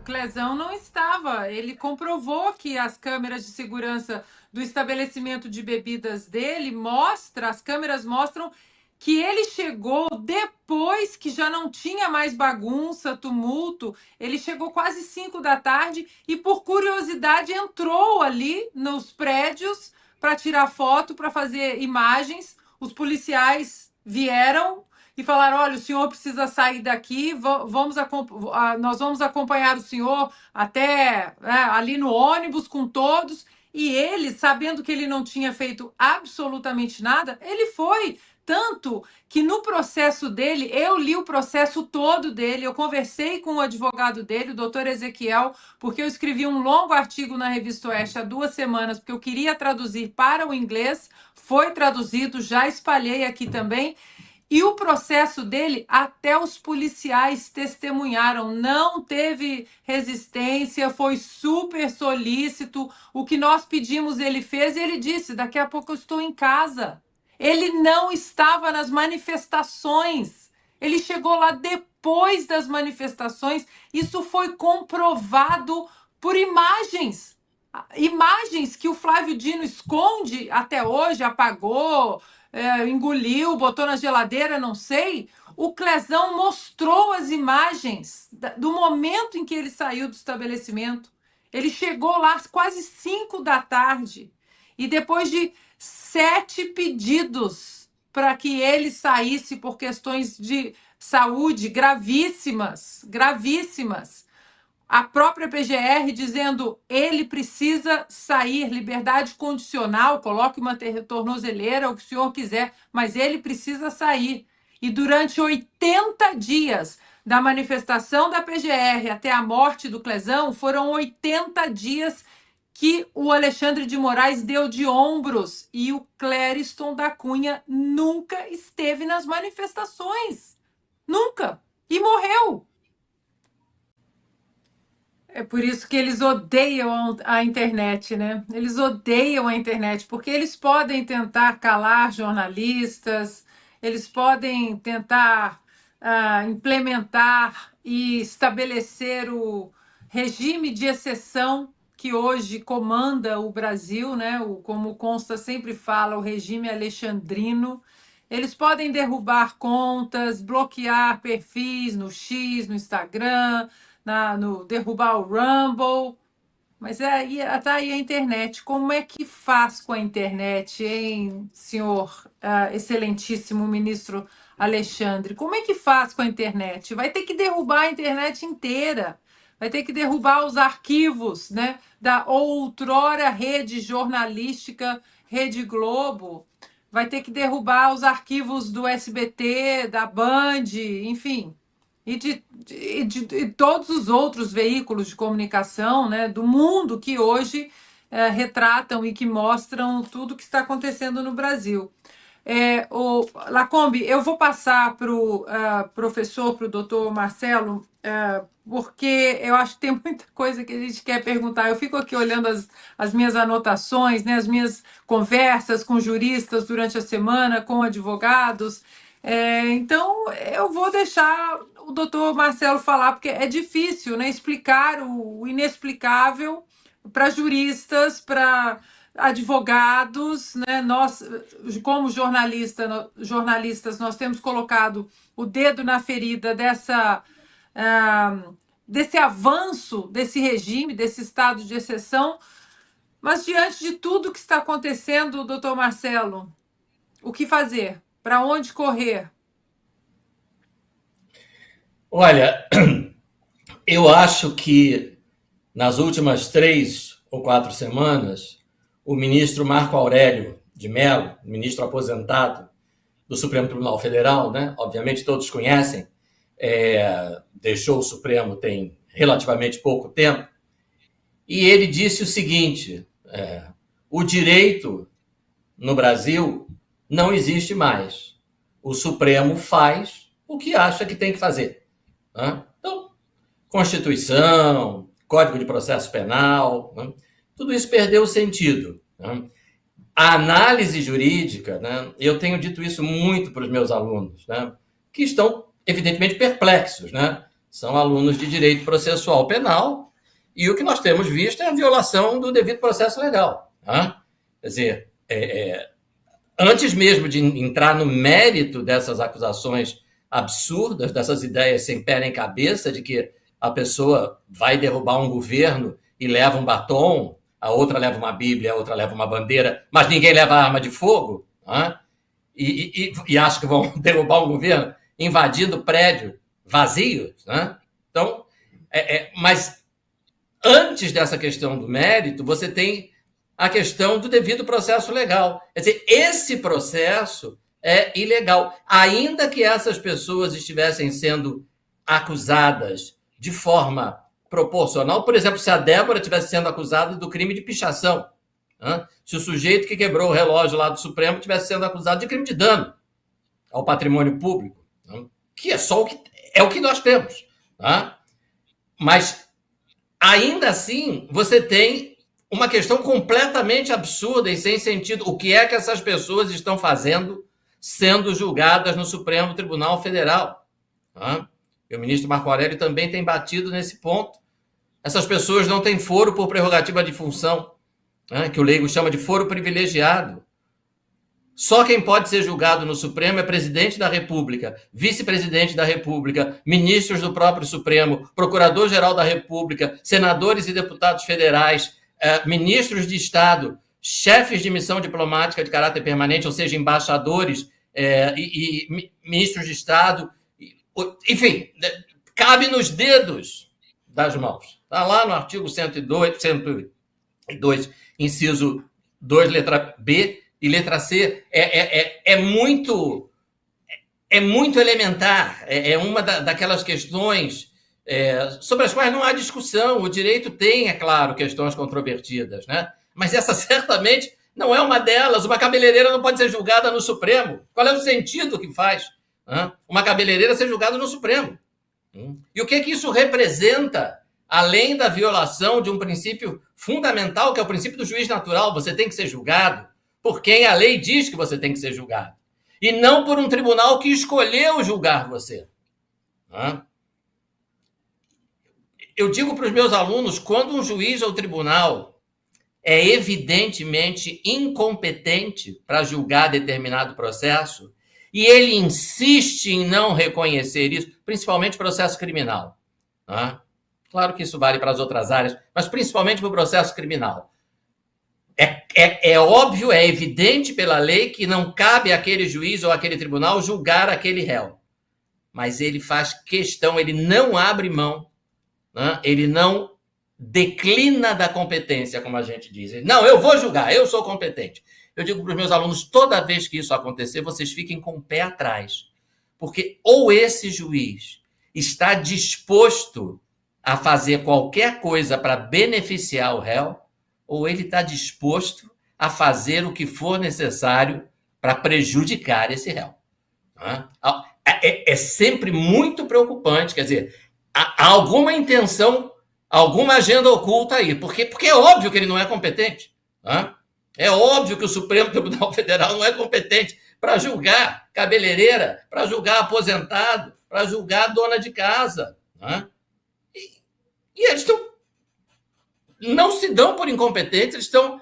Clezão não estava. Ele comprovou que as câmeras de segurança do estabelecimento de bebidas dele as câmeras mostram que ele chegou depois que já não tinha mais bagunça, tumulto. Ele chegou quase 5 da tarde e, por curiosidade, entrou ali nos prédios para tirar foto, para fazer imagens. Os policiais vieram e falaram: olha, o senhor precisa sair daqui, nós vamos acompanhar o senhor até ali no ônibus com todos. E ele, sabendo que ele não tinha feito absolutamente nada, ele foi. Tanto que no processo dele, eu li o processo todo dele, eu conversei com o advogado dele, o doutor Ezequiel, porque eu escrevi um longo artigo na Revista Oeste há 2 semanas, porque eu queria traduzir para o inglês, foi traduzido, já espalhei aqui também. E o processo dele, até os policiais testemunharam, não teve resistência, foi super solícito. O que nós pedimos, ele fez, e ele disse: daqui a pouco eu estou em casa. Ele não estava nas manifestações. Ele chegou lá depois das manifestações. Isso foi comprovado por imagens. Imagens que o Flávio Dino esconde até hoje, apagou, engoliu, botou na geladeira, não sei. O Clezão mostrou as imagens do momento em que ele saiu do estabelecimento. Ele chegou lá às quase 5 da tarde. E depois de 7 pedidos para que ele saísse por questões de saúde gravíssimas, gravíssimas, a própria PGR dizendo: ele precisa sair, liberdade condicional, coloque uma tornozeleira, o que o senhor quiser, mas ele precisa sair. E durante 80 dias, da manifestação da PGR até a morte do Clezão, foram 80 dias que o Alexandre de Moraes deu de ombros, e o Clériston da Cunha nunca esteve nas manifestações. Nunca. E morreu. É por isso que eles odeiam a internet, né? Eles odeiam a internet, porque eles podem tentar calar jornalistas, eles podem tentar implementar e estabelecer o regime de exceção que hoje comanda o Brasil, né? Como Consta sempre fala, o regime alexandrino. Eles podem derrubar contas, bloquear perfis no X, no Instagram, no derrubar o Rumble, mas aí tá aí a internet. Como é que faz com a internet, hein, senhor excelentíssimo ministro Alexandre? Como é que faz com a internet? Vai ter que derrubar a internet inteira. Vai ter que derrubar os arquivos, né, da outrora rede jornalística Rede Globo. Vai ter que derrubar os arquivos do SBT, da Band, enfim, e todos os outros veículos de comunicação, né, do mundo que hoje retratam e que mostram tudo o que está acontecendo no Brasil. Lacombe, eu vou passar para o professor, para o doutor Marcelo, porque eu acho que tem muita coisa que a gente quer perguntar. Eu fico aqui olhando as minhas anotações, né, as minhas conversas com juristas durante a semana, com advogados. Então, eu vou deixar o doutor Marcelo falar, porque é difícil, né, explicar o inexplicável para juristas, para advogados, né? Nós, como jornalistas, nós temos colocado o dedo na ferida desse avanço desse regime, desse estado de exceção. Mas diante de tudo que está acontecendo, doutor Marcelo, o que fazer? Para onde correr? Olha, eu acho que nas últimas 3 ou 4 semanas, o ministro Marco Aurélio de Mello, ministro aposentado do Supremo Tribunal Federal, né? Obviamente todos conhecem, deixou o Supremo tem relativamente pouco tempo, e ele disse o seguinte: o direito no Brasil não existe mais. O Supremo faz o que acha que tem que fazer. Né? Então, Constituição, Código de Processo Penal, né? Tudo isso perdeu o sentido. Né? A análise jurídica, né? Eu tenho dito isso muito para os meus alunos, né? Que estão, evidentemente, perplexos. Né? são alunos de direito processual penal, e o que nós temos visto é a violação do devido processo legal. Tá? Quer dizer, antes mesmo de entrar no mérito dessas acusações absurdas, dessas ideias sem pé nem cabeça, de que a pessoa vai derrubar um governo e leva um batom, a outra leva uma bíblia, a outra leva uma bandeira, mas ninguém leva arma de fogo, tá? E acha que vão derrubar um governo invadindo prédio vazio. Né? Então, mas antes dessa questão do mérito, você tem a questão do devido processo legal. Quer dizer, esse processo é ilegal. Ainda que essas pessoas estivessem sendo acusadas de forma proporcional, por exemplo, se a Débora estivesse sendo acusada do crime de pichação, né? Se o sujeito que quebrou o relógio lá do Supremo estivesse sendo acusado de crime de dano ao patrimônio público, né? Que é só o que nós temos. Tá? Mas, ainda assim, você tem uma questão completamente absurda e sem sentido. O que é que essas pessoas estão fazendo sendo julgadas no Supremo Tribunal Federal? Tá? E o ministro Marco Aurélio também tem batido nesse ponto. Essas pessoas não têm foro por prerrogativa de função, né, que o leigo chama de foro privilegiado. Só quem pode ser julgado no Supremo é presidente da República, vice-presidente da República, ministros do próprio Supremo, procurador-geral da República, senadores e deputados federais, ministros de Estado, chefes de missão diplomática de caráter permanente, ou seja, embaixadores e ministros de Estado. Enfim, cabe nos dedos das mãos. Está lá no artigo 102, inciso 2, letra B e letra C. É muito elementar. É uma daquelas questões sobre as quais não há discussão. O direito tem, é claro, questões controvertidas, né? Mas essa certamente não é uma delas. Uma cabeleireira não pode ser julgada no Supremo. Qual é o sentido que faz uma cabeleireira ser julgada no Supremo? E o que isso representa, além da violação de um princípio fundamental, que é o princípio do juiz natural? Você tem que ser julgado por quem a lei diz que você tem que ser julgado, e não por um tribunal que escolheu julgar você. Eu digo para os meus alunos, quando um juiz ou tribunal é evidentemente incompetente para julgar determinado processo, e ele insiste em não reconhecer isso, principalmente processo criminal. Claro que isso vale para as outras áreas, mas principalmente para o processo criminal. É óbvio, é evidente pela lei que não cabe àquele juiz ou àquele tribunal julgar aquele réu. Mas ele faz questão, ele não abre mão, ele não declina da competência, como a gente diz. Não, eu vou julgar, eu sou competente. Eu digo para os meus alunos, toda vez que isso acontecer, vocês fiquem com o pé atrás. Porque ou esse juiz está disposto a fazer qualquer coisa para beneficiar o réu, ou ele está disposto a fazer o que for necessário para prejudicar esse réu. É sempre muito preocupante, quer dizer, há alguma intenção, alguma agenda oculta aí, porque é óbvio que ele não é competente. É óbvio que o Supremo Tribunal Federal não é competente para julgar cabeleireira, para julgar aposentado, para julgar dona de casa. E eles não se dão por incompetentes, eles estão...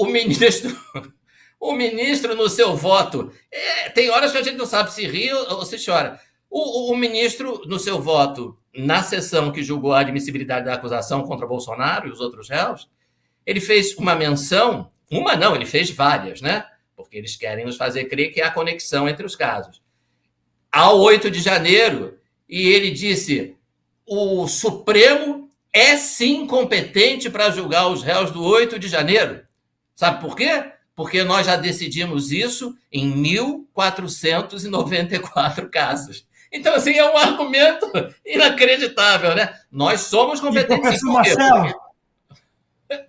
O ministro no seu voto... tem horas que a gente não sabe se ri ou se chora. O ministro, no seu voto, na sessão que julgou a admissibilidade da acusação contra Bolsonaro e os outros réus, ele fez uma menção, ele fez várias, né? Porque eles querem nos fazer crer que há conexão entre os casos. Ao 8 de janeiro, e ele disse: o Supremo é sim competente para julgar os réus do 8 de janeiro. Sabe por quê? Porque nós já decidimos isso em 1.494 casos. Então, assim, é um argumento inacreditável, né? Nós somos competentes. Professor Marcelo,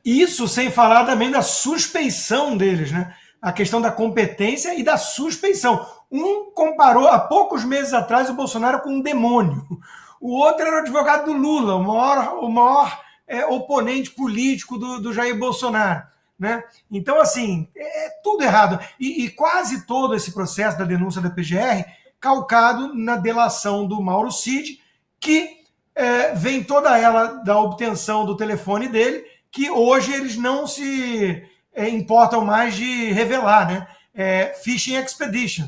isso sem falar também da suspeição deles, né? A questão da competência e da suspeição. Um comparou, há poucos meses atrás, o Bolsonaro com um demônio. O outro era o advogado do Lula, o maior oponente político do Jair Bolsonaro. Né? Então, assim, é tudo errado. E quase todo esse processo da denúncia da PGR calcado na delação do Mauro Cid, que vem toda ela da obtenção do telefone dele, que hoje eles não se importam mais de revelar, né? Fishing Expedition,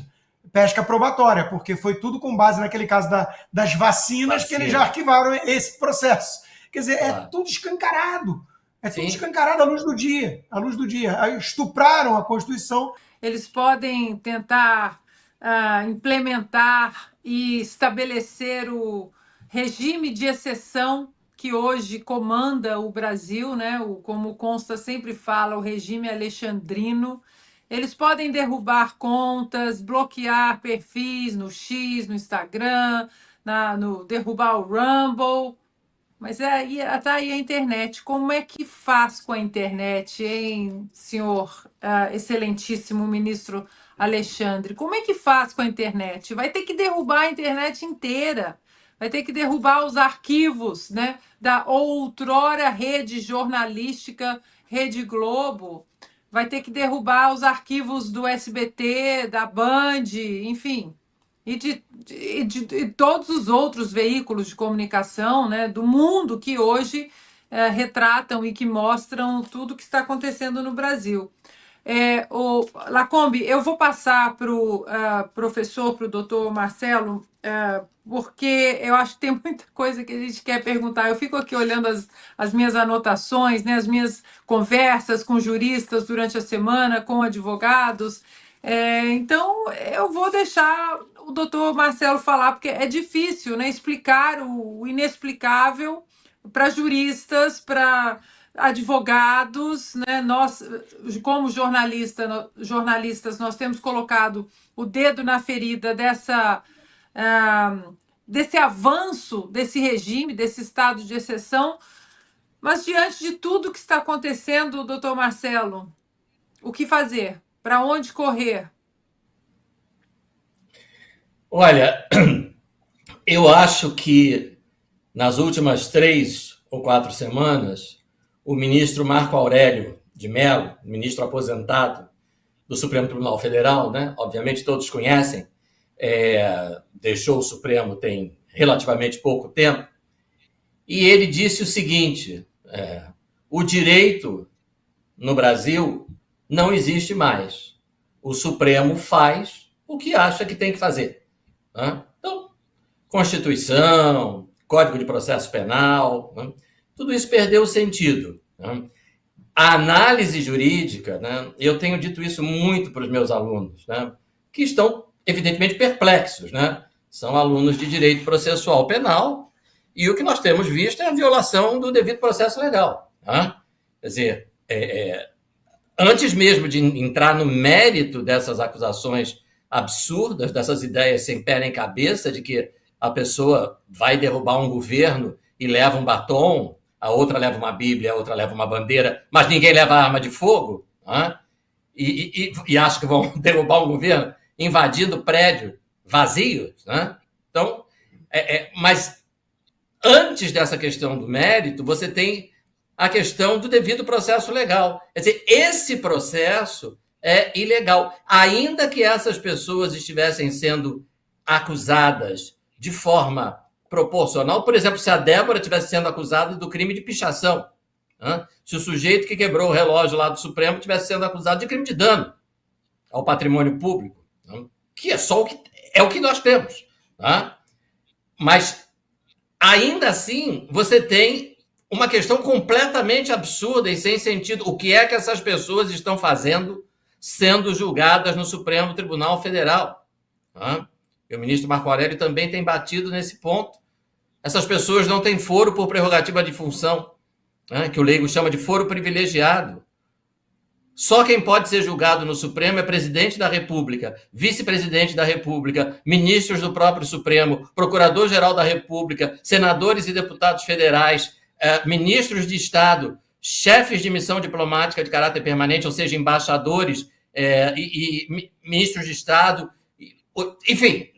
pesca probatória, porque foi tudo com base naquele caso das vacinas que eles já arquivaram esse processo. Quer dizer, é tudo escancarado. É tudo escancarado à luz do dia. À luz do dia. Estupraram a Constituição. Eles podem tentar implementar e estabelecer o regime de exceção que hoje comanda o Brasil, né? Como o Consta sempre fala, o regime alexandrino. Eles podem derrubar contas, bloquear perfis no X, no Instagram, derrubar o Rumble. Mas tá aí a internet. Como é que faz com a internet, hein, senhor excelentíssimo ministro Alexandre? Como é que faz com a internet? Vai ter que derrubar a internet inteira. Vai ter que derrubar os arquivos, né, da outrora rede jornalística Rede Globo. Vai ter que derrubar os arquivos do SBT, da Band, enfim. E de todos os outros veículos de comunicação, né, do mundo que hoje retratam e que mostram tudo que está acontecendo no Brasil. Lacombe, eu vou passar para o professor, para o doutor Marcelo, porque eu acho que tem muita coisa que a gente quer perguntar. Eu fico aqui olhando as minhas anotações, né, as minhas conversas com juristas durante a semana, com advogados. Então, eu vou deixar o doutor Marcelo falar, porque é difícil, né, explicar o inexplicável para juristas, para advogados, né? Nós, como jornalistas, nós temos colocado o dedo na ferida desse avanço desse regime, desse estado de exceção. Mas, diante de tudo que está acontecendo, doutor Marcelo, o que fazer? Para onde correr? Olha, eu acho que nas últimas 3 ou 4 semanas, o ministro Marco Aurélio de Mello, ministro aposentado do Supremo Tribunal Federal, né? Obviamente todos conhecem, deixou o Supremo tem relativamente pouco tempo, e ele disse o seguinte: o direito no Brasil não existe mais. O Supremo faz o que acha que tem que fazer. Né? Então, Constituição, Código de Processo Penal, né? Tudo isso perdeu o sentido. Né? A análise jurídica, né? Eu tenho dito isso muito para os meus alunos, né? Que estão, evidentemente, perplexos. Né? São alunos de direito processual penal e o que nós temos visto é a violação do devido processo legal. Né? Quer dizer, antes mesmo de entrar no mérito dessas acusações absurdas, dessas ideias sem pé nem cabeça, de que a pessoa vai derrubar um governo e leva um batom, a outra leva uma Bíblia, a outra leva uma bandeira, mas ninguém leva arma de fogo, né? e acha que vão derrubar um governo invadindo prédio vazio. Né? Então, mas antes dessa questão do mérito, você tem a questão do devido processo legal. Quer dizer, esse processo é ilegal. Ainda que essas pessoas estivessem sendo acusadas de forma proporcional, por exemplo, se a Débora estivesse sendo acusada do crime de pichação, né? Se o sujeito que quebrou o relógio lá do Supremo estivesse sendo acusado de crime de dano ao patrimônio público, né? Que é só o que nós temos. Né? Mas, ainda assim, você tem uma questão completamente absurda e sem sentido. O que é que essas pessoas estão fazendo sendo julgadas no Supremo Tribunal Federal? E o ministro Marco Aurélio também tem batido nesse ponto. Essas pessoas não têm foro por prerrogativa de função, né, que o leigo chama de foro privilegiado. Só quem pode ser julgado no Supremo é presidente da República, vice-presidente da República, ministros do próprio Supremo, procurador-geral da República, senadores e deputados federais, ministros de Estado, chefes de missão diplomática de caráter permanente, ou seja, embaixadores e ministros de Estado. Enfim,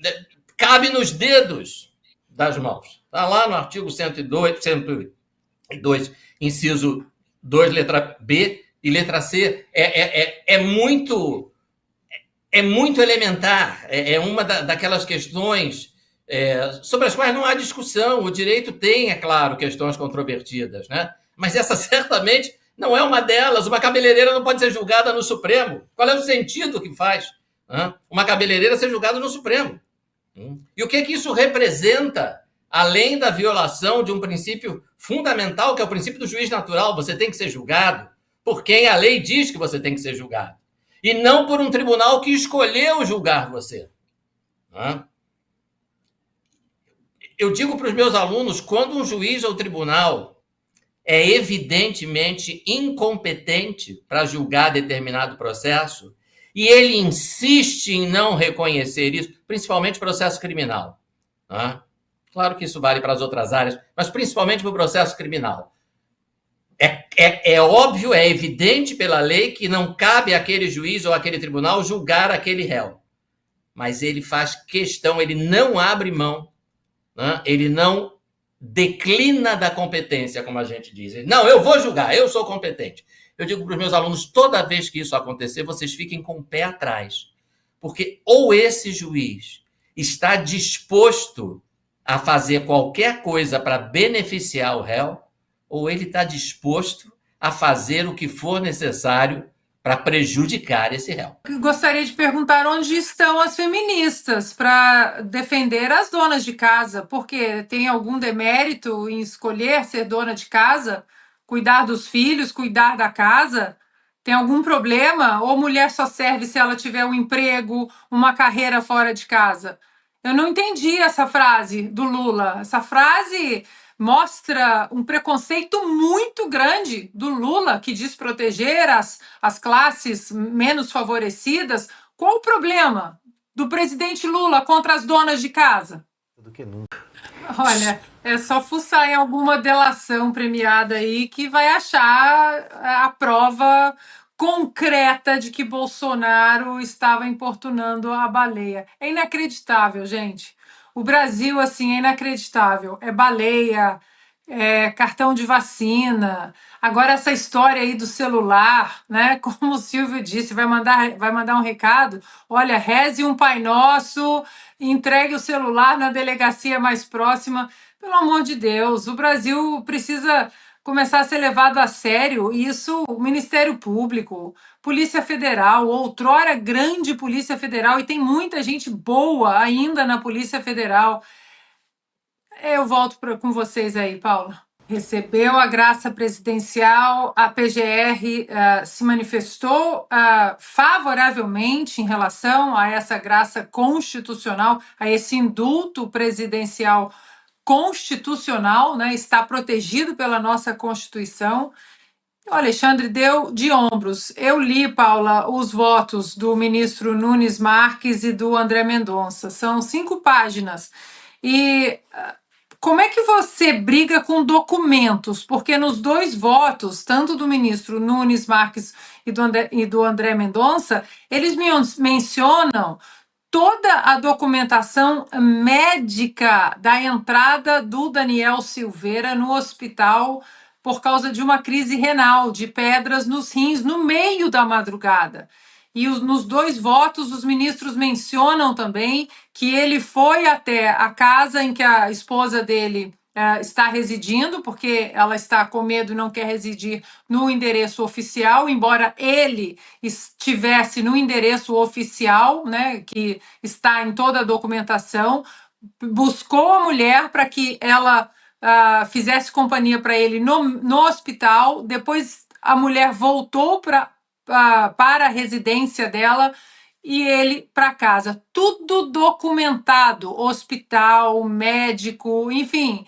cabe nos dedos das mãos. Está lá no artigo 102, inciso 2, letra B e letra C. É muito elementar. É uma daquelas questões sobre as quais não há discussão. O direito tem, é claro, questões controvertidas, né? Mas essa certamente não é uma delas. Uma cabeleireira não pode ser julgada no Supremo. Qual é o sentido que faz uma cabeleireira ser julgada no Supremo? E o que isso representa, além da violação de um princípio fundamental, que é o princípio do juiz natural? Você tem que ser julgado por quem a lei diz que você tem que ser julgado, e não por um tribunal que escolheu julgar você. Eu digo para os meus alunos, quando um juiz ou tribunal é evidentemente incompetente para julgar determinado processo, e ele insiste em não reconhecer isso, principalmente processo criminal. Claro que isso vale para as outras áreas, mas principalmente para o processo criminal. É óbvio, é evidente pela lei que não cabe àquele juiz ou àquele tribunal julgar aquele réu. Mas ele faz questão, ele não abre mão, ele não declina da competência, como a gente diz. Não, eu vou julgar, eu sou competente. Eu digo para os meus alunos, toda vez que isso acontecer, vocês fiquem com o pé atrás. Porque ou esse juiz está disposto a fazer qualquer coisa para beneficiar o réu, ou ele está disposto a fazer o que for necessário para prejudicar esse réu. Gostaria de perguntar onde estão as feministas para defender as donas de casa, porque tem algum demérito em escolher ser dona de casa, cuidar dos filhos, cuidar da casa? Tem algum problema? Ou mulher só serve se ela tiver um emprego, uma carreira fora de casa? Eu não entendi essa frase do Lula. Essa frase mostra um preconceito muito grande do Lula, que diz proteger as classes menos favorecidas. Qual o problema do presidente Lula contra as donas de casa? Do que nunca. Olha, é só fuçar em alguma delação premiada aí que vai achar a prova concreta de que Bolsonaro estava importunando a baleia. É inacreditável, gente. O Brasil, assim, é inacreditável. É baleia, é cartão de vacina. Agora essa história aí do celular, né? Como o Silvio disse, vai mandar um recado. Olha, reze um Pai Nosso, entregue o celular na delegacia mais próxima. Pelo amor de Deus, o Brasil precisa começar a ser levado a sério. Isso, o Ministério Público, Polícia Federal, outrora grande Polícia Federal, e tem muita gente boa ainda na Polícia Federal. Eu volto com vocês aí, Paula. Recebeu a graça presidencial, a PGR se manifestou favoravelmente em relação a essa graça constitucional, a esse indulto presidencial constitucional, né? Está protegido pela nossa Constituição. O Alexandre deu de ombros. Eu li, Paula, os votos do ministro Nunes Marques e do André Mendonça. São 5 páginas. E como é que você briga com documentos? Porque nos 2 votos, tanto do ministro Nunes Marques e do André Mendonça, eles mencionam toda a documentação médica da entrada do Daniel Silveira no hospital por causa de uma crise renal, de pedras nos rins, no meio da madrugada. E nos 2 votos, os ministros mencionam também que ele foi até a casa em que a esposa dele está residindo, porque ela está com medo e não quer residir no endereço oficial, embora ele estivesse no endereço oficial, né, que está em toda a documentação. Buscou a mulher para que ela fizesse companhia para ele no hospital. Depois a mulher voltou para a residência dela e ele para casa. Tudo documentado, hospital, médico, enfim.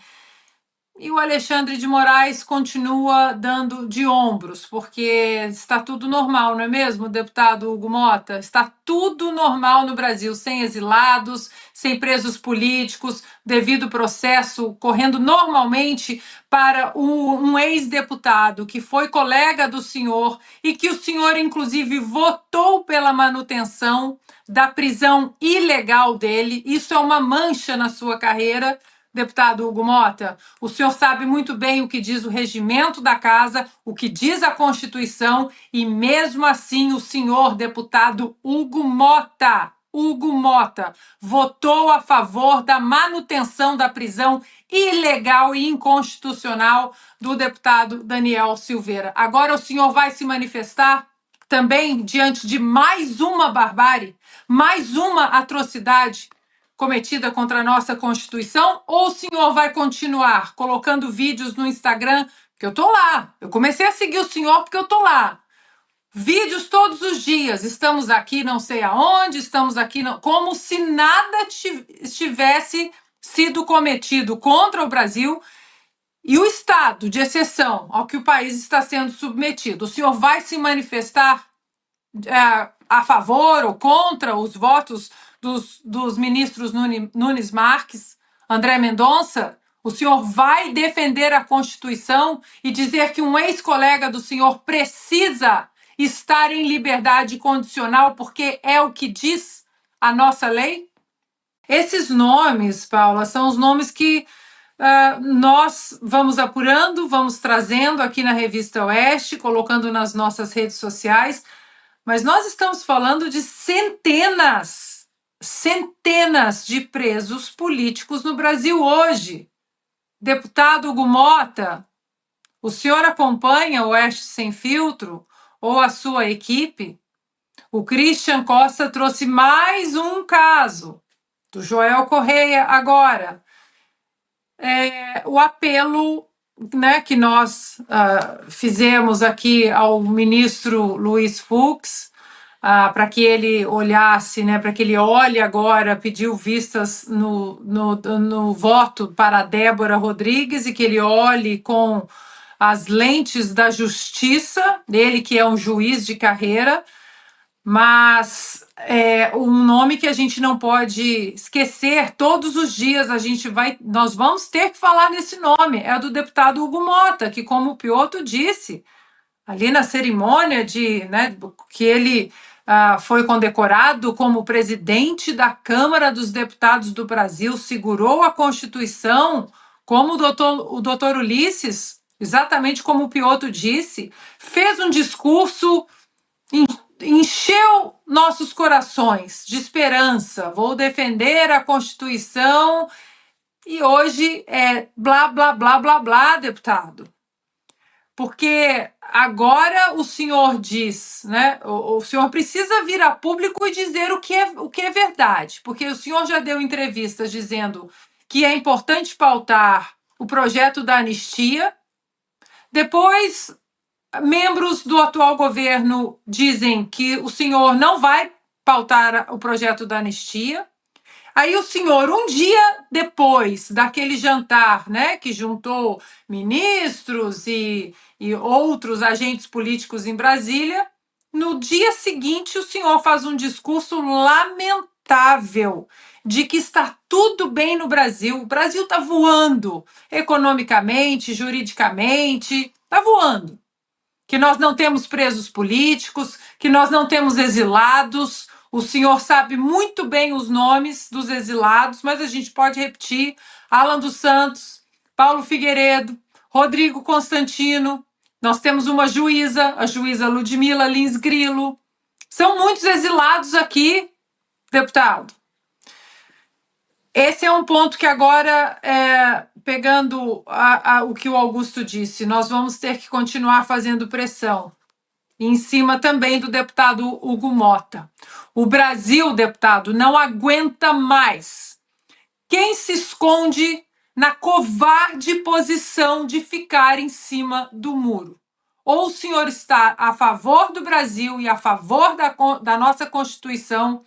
E o Alexandre de Moraes continua dando de ombros, porque está tudo normal, não é mesmo, deputado Hugo Mota? Está tudo normal no Brasil, sem exilados, sem presos políticos, devido processo correndo normalmente para um ex-deputado que foi colega do senhor e que o senhor, inclusive, votou pela manutenção da prisão ilegal dele. Isso é uma mancha na sua carreira. Deputado Hugo Mota, o senhor sabe muito bem o que diz o regimento da casa, o que diz a Constituição, e mesmo assim o senhor, deputado Hugo Mota, Hugo Mota votou a favor da manutenção da prisão ilegal e inconstitucional do deputado Daniel Silveira. Agora o senhor vai se manifestar também diante de mais uma barbárie, mais uma atrocidade cometida contra a nossa Constituição, ou o senhor vai continuar colocando vídeos no Instagram? Porque eu tô lá. Eu comecei a seguir o senhor porque eu tô lá. Vídeos todos os dias. Estamos aqui não sei aonde, estamos aqui como se nada tivesse sido cometido contra o Brasil e o estado de exceção ao que o país está sendo submetido. O senhor vai se manifestar a favor ou contra os votos dos ministros Nunes Marques, André Mendonça? O senhor vai defender a Constituição e dizer que um ex-colega do senhor precisa estar em liberdade condicional porque é o que diz a nossa lei? Esses nomes, Paula, são os nomes que nós vamos apurando, vamos trazendo aqui na Revista Oeste, colocando nas nossas redes sociais, mas nós estamos falando de centenas de presos políticos no Brasil hoje. Deputado Hugo Mota, o senhor acompanha o Oeste Sem Filtro ou a sua equipe? O Christian Costa trouxe mais um caso, do Joel Correia agora. O apelo, né, que nós fizemos aqui ao ministro Luiz Fux, para que ele olhasse, né, para que ele olhe agora, pediu vistas no voto para Débora Rodrigues e que ele olhe com as lentes da justiça, ele que é um juiz de carreira, mas um nome que a gente não pode esquecer, todos os dias nós vamos ter que falar nesse nome, é do deputado Hugo Mota, que, como o Piotr disse, ali na cerimônia que ele foi condecorado como presidente da Câmara dos Deputados do Brasil, segurou a Constituição, como o doutor Ulisses, exatamente como o Piotr disse, fez um discurso, encheu nossos corações de esperança, vou defender a Constituição, e hoje é blá, blá, blá, blá, blá, deputado. Porque agora o senhor diz, né? O senhor precisa vir a público e dizer o que é verdade, porque o senhor já deu entrevistas dizendo que é importante pautar o projeto da anistia. Depois, membros do atual governo dizem que o senhor não vai pautar o projeto da anistia. Aí o senhor, um dia depois daquele jantar, né, que juntou ministros e outros agentes políticos em Brasília, no dia seguinte o senhor faz um discurso lamentável de que está tudo bem no Brasil. O Brasil está voando economicamente, juridicamente, está voando. Que nós não temos presos políticos, que nós não temos exilados. O senhor sabe muito bem os nomes dos exilados, mas a gente pode repetir: Alan dos Santos, Paulo Figueiredo, Rodrigo Constantino. Nós temos uma juíza, a juíza Ludmila Lins Grilo. São muitos exilados aqui, deputado. Esse é um ponto que agora, pegando o que o Augusto disse, nós vamos ter que continuar fazendo pressão. E em cima também do deputado Hugo Mota. O Brasil, deputado, não aguenta mais quem se esconde na covarde posição de ficar em cima do muro. Ou o senhor está a favor do Brasil e a favor da nossa Constituição,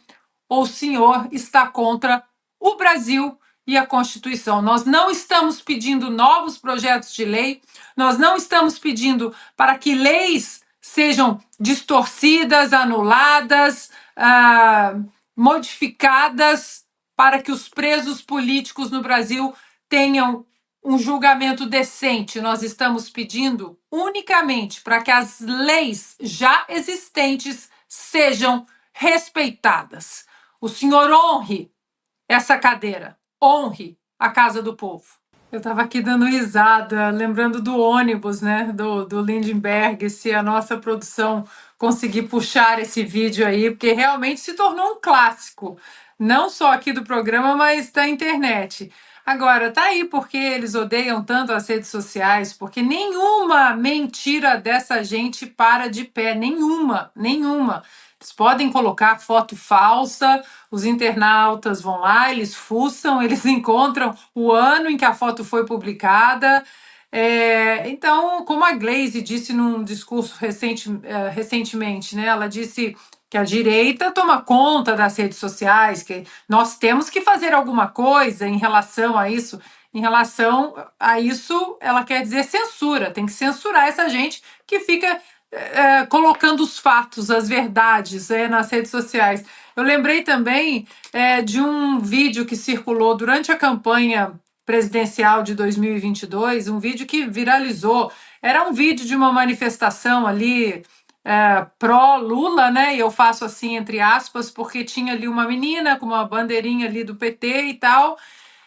ou o senhor está contra o Brasil e a Constituição. Nós não estamos pedindo novos projetos de lei, nós não estamos pedindo para que leis sejam distorcidas, anuladas, modificadas para que os presos políticos no Brasil tenham um julgamento decente. Nós estamos pedindo unicamente para que as leis já existentes sejam respeitadas. O senhor honre essa cadeira, honre a Casa do Povo. Eu estava aqui dando risada, lembrando do ônibus, né, do Lindenberg, se a nossa produção conseguir puxar esse vídeo aí, porque realmente se tornou um clássico, não só aqui do programa, mas da internet. Agora, tá aí porque eles odeiam tanto as redes sociais, porque nenhuma mentira dessa gente para de pé, nenhuma, nenhuma. Eles podem colocar foto falsa, os internautas vão lá, eles fuçam, eles encontram o ano em que a foto foi publicada. Então, como a Glaze disse num discurso recentemente, né? Ela disse que a direita toma conta das redes sociais, que nós temos que fazer alguma coisa em relação a isso. Em relação a isso, ela quer dizer censura, tem que censurar essa gente que fica colocando os fatos, as verdades nas redes sociais. Eu lembrei também de um vídeo que circulou durante a campanha presidencial de 2022, um vídeo que viralizou. Era um vídeo de uma manifestação ali pró-Lula, né? E eu faço assim entre aspas, porque tinha ali uma menina com uma bandeirinha ali do PT e tal.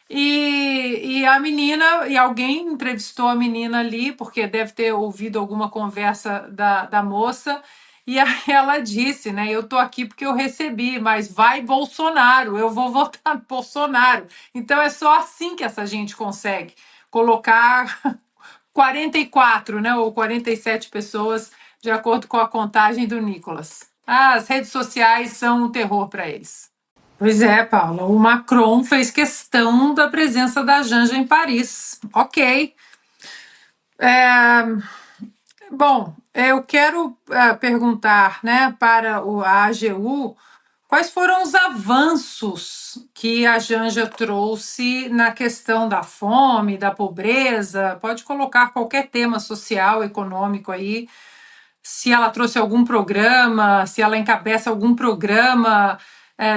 E a menina, e alguém entrevistou a menina ali, porque deve ter ouvido alguma conversa da moça, e aí ela disse, né? Eu tô aqui porque eu recebi, mas vai Bolsonaro, eu vou votar no Bolsonaro. Então é só assim que essa gente consegue colocar 44, né? Ou 47 pessoas, de acordo com a contagem do Nicolas. As redes sociais são um terror para eles. Pois é, Paula. O Macron fez questão da presença da Janja em Paris. Ok. Bom, eu quero perguntar, né, para a AGU quais foram os avanços que a Janja trouxe na questão da fome, da pobreza. Pode colocar qualquer tema social, econômico aí. Se ela trouxe algum programa, se ela encabeça algum programa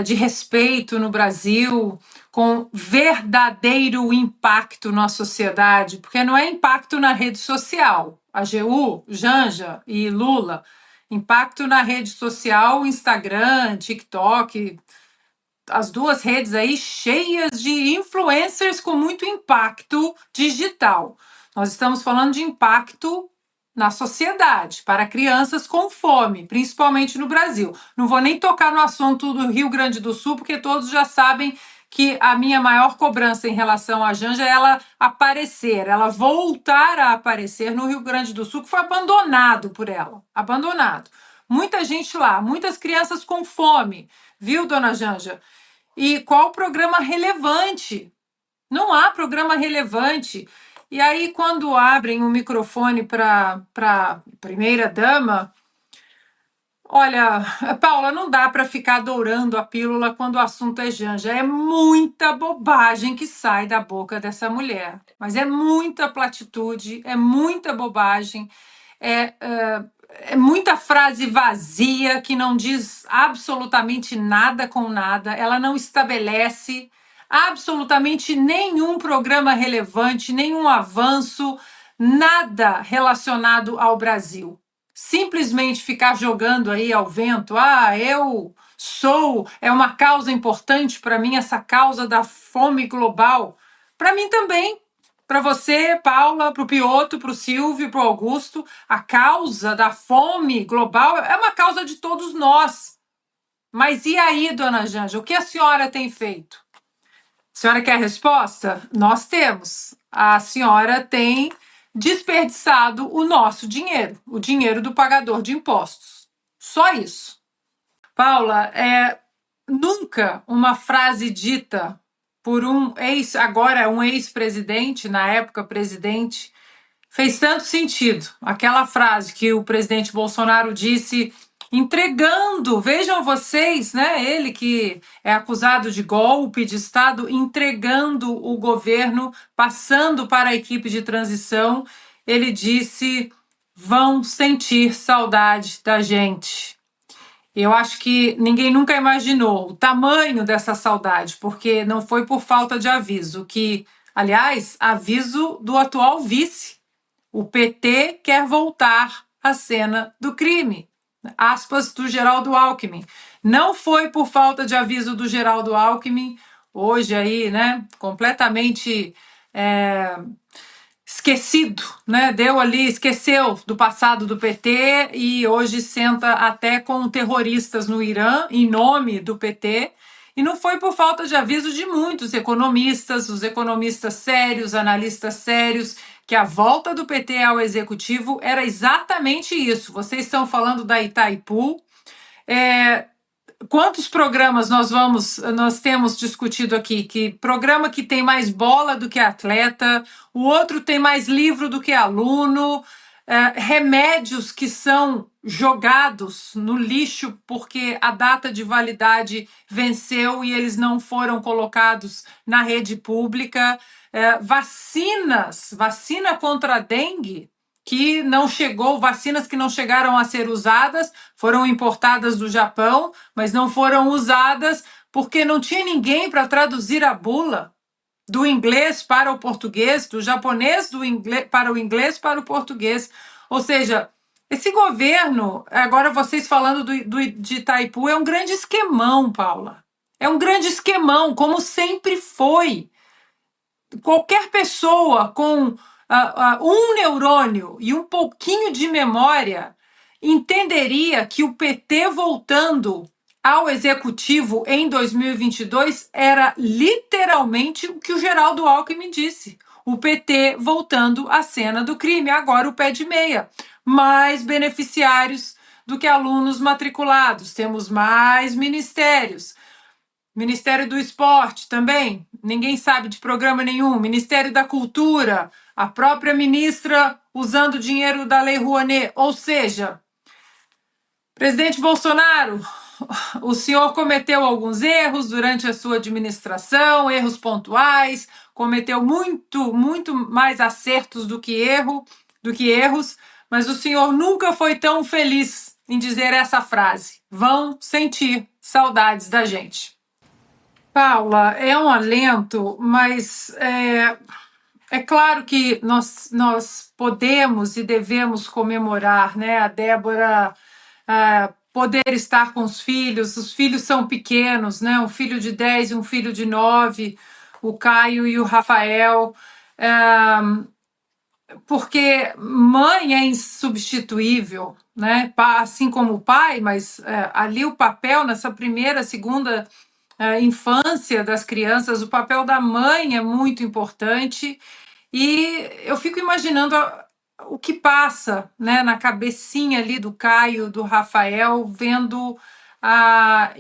de respeito no Brasil, com verdadeiro impacto na sociedade, porque não é impacto na rede social. A AGU, Janja e Lula, impacto na rede social, Instagram, TikTok, as duas redes aí cheias de influencers com muito impacto digital. Nós estamos falando de impacto na sociedade, para crianças com fome, principalmente no Brasil. Não vou nem tocar no assunto do Rio Grande do Sul, porque todos já sabem que a minha maior cobrança em relação à Janja é ela aparecer, ela voltar a aparecer no Rio Grande do Sul, que foi abandonado por ela, abandonado. Muita gente lá, muitas crianças com fome, viu, dona Janja? E qual programa relevante? Não há programa relevante. E aí, quando abrem o microfone para a primeira-dama, olha, Paula, não dá para ficar dourando a pílula quando o assunto é Janja. É muita bobagem que sai da boca dessa mulher. Mas é muita platitude, é muita bobagem, é muita frase vazia que não diz absolutamente nada com nada. Ela não estabelece absolutamente nenhum programa relevante, nenhum avanço, nada relacionado ao Brasil. Simplesmente ficar jogando aí ao vento, é uma causa importante para mim essa causa da fome global. Para mim também, para você, Paula, para o Piotr, para o Silvio, para o Augusto, a causa da fome global é uma causa de todos nós. Mas e aí, dona Janja, o que a senhora tem feito? A senhora quer a resposta? Nós temos. A senhora tem desperdiçado o nosso dinheiro, o dinheiro do pagador de impostos. Só isso. Paula, nunca uma frase dita por agora um ex-presidente, na época presidente, fez tanto sentido. Aquela frase que o presidente Bolsonaro disse entregando, vejam vocês, né? Ele que é acusado de golpe de Estado, entregando o governo, passando para a equipe de transição, ele disse: vão sentir saudade da gente. Eu acho que ninguém nunca imaginou o tamanho dessa saudade, porque não foi por falta de aviso, que, aliás, aviso do atual vice. O PT quer voltar à cena do crime. Aspas do Geraldo Alckmin. Não foi por falta de aviso do Geraldo Alckmin, hoje aí, né, completamente esquecido, né? Esqueceu do passado do PT e hoje senta até com terroristas no Irã em nome do PT. E não foi por falta de aviso de muitos economistas, os economistas sérios, analistas sérios, que a volta do PT ao executivo era exatamente isso. Vocês estão falando da Itaipu. Quantos programas nós temos discutido aqui? Que programa que tem mais bola do que atleta, o outro tem mais livro do que aluno, remédios que são jogados no lixo porque a data de validade venceu e eles não foram colocados na rede pública, vacina contra a dengue que não chegou, vacinas que não chegaram a ser usadas, foram importadas do Japão, mas não foram usadas porque não tinha ninguém para traduzir a bula do inglês para o português, do japonês para o inglês para o português. Ou seja, esse governo, agora vocês falando de Itaipu, é um grande esquemão, Paula. É um grande esquemão, como sempre foi. Qualquer pessoa com um neurônio e um pouquinho de memória entenderia que o PT voltando ao executivo em 2022 era literalmente o que o Geraldo Alckmin disse. O PT voltando à cena do crime, agora o pé de meia. Mais beneficiários do que alunos matriculados, temos mais ministérios. Ministério do Esporte também, ninguém sabe de programa nenhum. Ministério da Cultura, a própria ministra usando o dinheiro da Lei Rouanet. Ou seja, presidente Bolsonaro, o senhor cometeu alguns erros durante a sua administração, erros pontuais, cometeu muito mais acertos do que erros, mas o senhor nunca foi tão feliz em dizer essa frase. Vão sentir saudades da gente. Paula, é um alento, mas é claro que nós podemos e devemos comemorar, né? A Débora poder estar com os filhos são pequenos, né? Um filho de 10 e um filho de 9, o Caio e o Rafael, porque mãe é insubstituível, né? Assim como o pai, mas ali o papel nessa primeira, segunda infância das crianças, o papel da mãe é muito importante e eu fico imaginando o que passa, né, na cabecinha ali do Caio, do Rafael, vendo a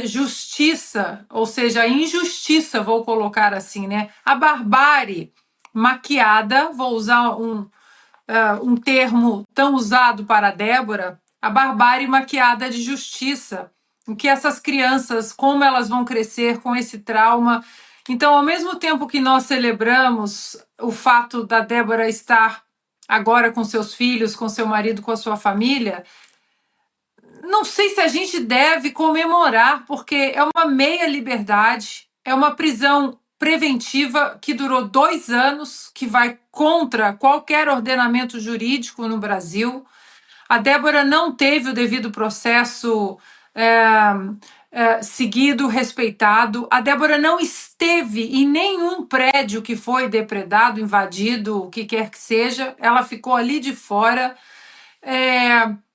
justiça, ou seja, a injustiça, vou colocar assim, né, a barbárie maquiada, vou usar um termo tão usado para a Débora, a barbárie maquiada de justiça, o que essas crianças, como elas vão crescer com esse trauma. Então, ao mesmo tempo que nós celebramos o fato da Débora estar agora com seus filhos, com seu marido, com a sua família, não sei se a gente deve comemorar, porque é uma meia liberdade, é uma prisão preventiva que durou 2 anos, que vai contra qualquer ordenamento jurídico no Brasil. A Débora não teve o devido processo seguido, respeitado. A Débora não esteve em nenhum prédio que foi depredado, invadido, o que quer que seja. Ela ficou ali de fora.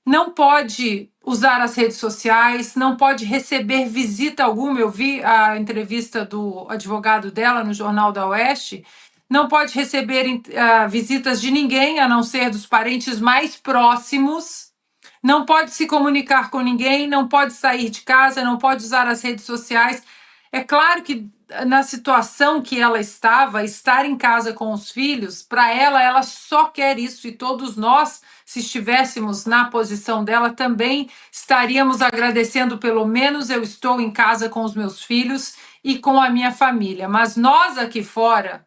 Não pode usar as redes sociais, não pode receber visita alguma. Eu vi a entrevista do advogado dela no Jornal da Oeste. Não pode receber visitas de ninguém, a não ser dos parentes mais próximos. Não pode se comunicar com ninguém, não pode sair de casa, não pode usar as redes sociais. É claro que na situação que ela estava, estar em casa com os filhos, para ela só quer isso, e todos nós, se estivéssemos na posição dela, também estaríamos agradecendo, pelo menos eu estou em casa com os meus filhos e com a minha família. Mas nós aqui fora,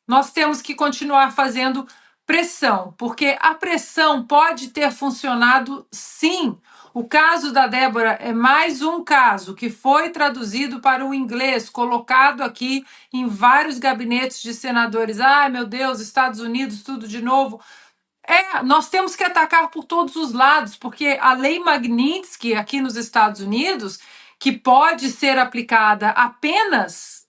nós temos que continuar fazendo pressão, porque a pressão pode ter funcionado sim. O caso da Débora é mais um caso que foi traduzido para o inglês, colocado aqui em vários gabinetes de senadores. Ai, meu Deus, Estados Unidos, tudo de novo. Nós temos que atacar por todos os lados, porque a lei Magnitsky aqui nos Estados Unidos, que pode ser aplicada apenas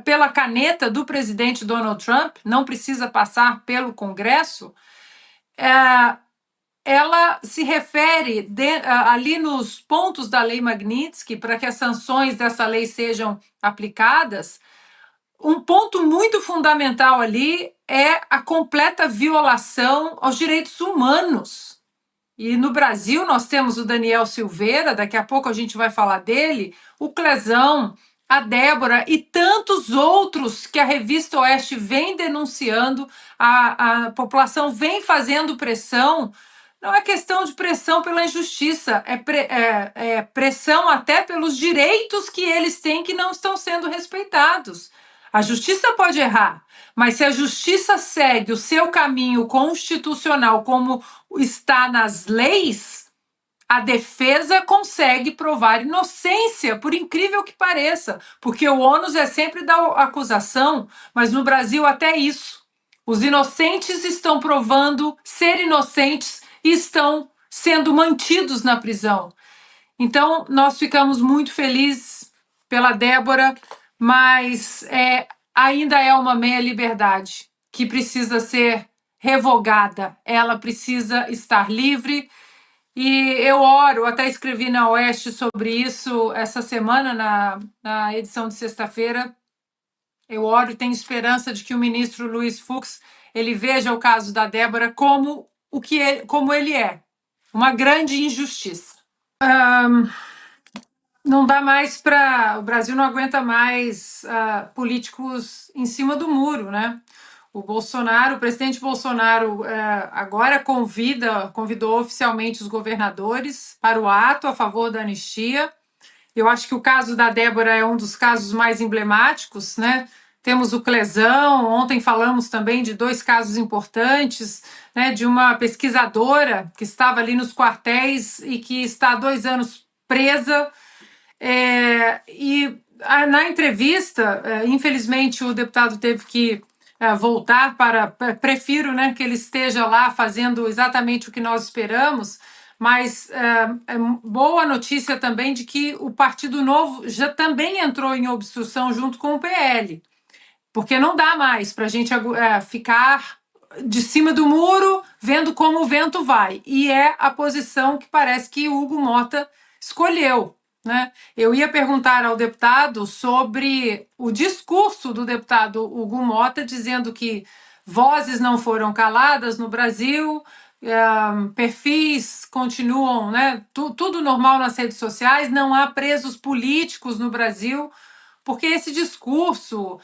pela caneta do presidente Donald Trump, não precisa passar pelo Congresso, ela se refere ali nos pontos da Lei Magnitsky, para que as sanções dessa lei sejam aplicadas. Um ponto muito fundamental ali é a completa violação aos direitos humanos. E no Brasil nós temos o Daniel Silveira, daqui a pouco a gente vai falar dele, o Clezão, a Débora e tantos outros que a Revista Oeste vem denunciando, a população vem fazendo pressão. Não é questão de pressão pela injustiça, é pressão até pelos direitos que eles têm que não estão sendo respeitados. A justiça pode errar, mas se a justiça segue o seu caminho constitucional como está nas leis, a defesa consegue provar inocência, por incrível que pareça, porque o ônus é sempre da acusação, mas no Brasil até isso. Os inocentes estão provando ser inocentes e estão sendo mantidos na prisão. Então, nós ficamos muito felizes pela Débora, mas ainda é uma meia-liberdade que precisa ser revogada. Ela precisa estar livre. E eu oro, até escrevi na Oeste sobre isso essa semana, na edição de sexta-feira. Eu oro e tenho esperança de que o ministro Luiz Fux ele veja o caso da Débora como como ele é, uma grande injustiça. Não dá mais para... O Brasil não aguenta mais políticos em cima do muro, né? O presidente Bolsonaro agora convidou oficialmente os governadores para o ato a favor da anistia. Eu acho que o caso da Débora é um dos casos mais emblemáticos, né? Temos o Clezão, ontem falamos também de 2 casos importantes, né? De uma pesquisadora que estava ali nos quartéis e que está há 2 anos presa. Na entrevista, infelizmente, o deputado teve que voltar prefiro, né, que ele esteja lá fazendo exatamente o que nós esperamos, mas boa notícia também de que o Partido Novo já também entrou em obstrução junto com o PL, porque não dá mais para a gente ficar de cima do muro vendo como o vento vai, e é a posição que parece que o Hugo Mota escolheu. Né? Eu ia perguntar ao deputado sobre o discurso do deputado Hugo Mota, dizendo que vozes não foram caladas no Brasil, perfis continuam, né? Tudo normal nas redes sociais, não há presos políticos no Brasil, porque esse discurso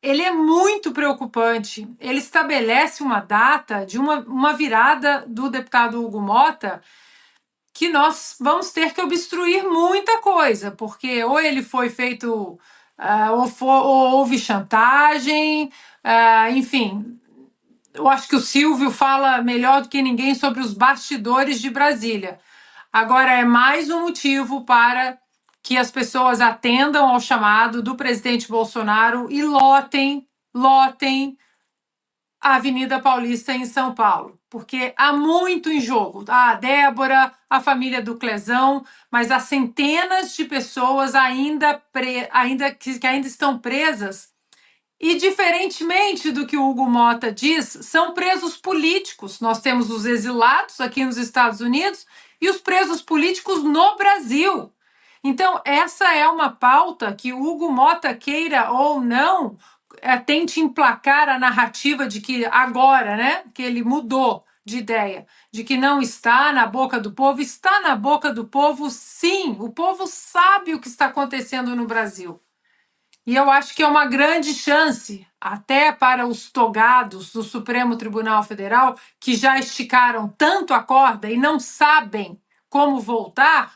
ele é muito preocupante. Ele estabelece uma data de uma virada do deputado Hugo Mota que nós vamos ter que obstruir muita coisa, porque ou ele foi feito, ou houve chantagem, enfim. Eu acho que o Silvio fala melhor do que ninguém sobre os bastidores de Brasília. Agora, é mais um motivo para que as pessoas atendam ao chamado do presidente Bolsonaro e lotem a Avenida Paulista em São Paulo, porque há muito em jogo. A Débora, a família do Clezão, mas há centenas de pessoas que ainda estão presas e, diferentemente do que o Hugo Mota diz, são presos políticos. Nós temos os exilados aqui nos Estados Unidos e os presos políticos no Brasil. Então, essa é uma pauta que o Hugo Mota, queira ou não, tente emplacar a narrativa de que agora, né, que ele mudou de ideia, de que não está na boca do povo. Está na boca do povo, sim. O povo sabe o que está acontecendo no Brasil. E eu acho que é uma grande chance, até para os togados do Supremo Tribunal Federal, que já esticaram tanto a corda e não sabem como voltar,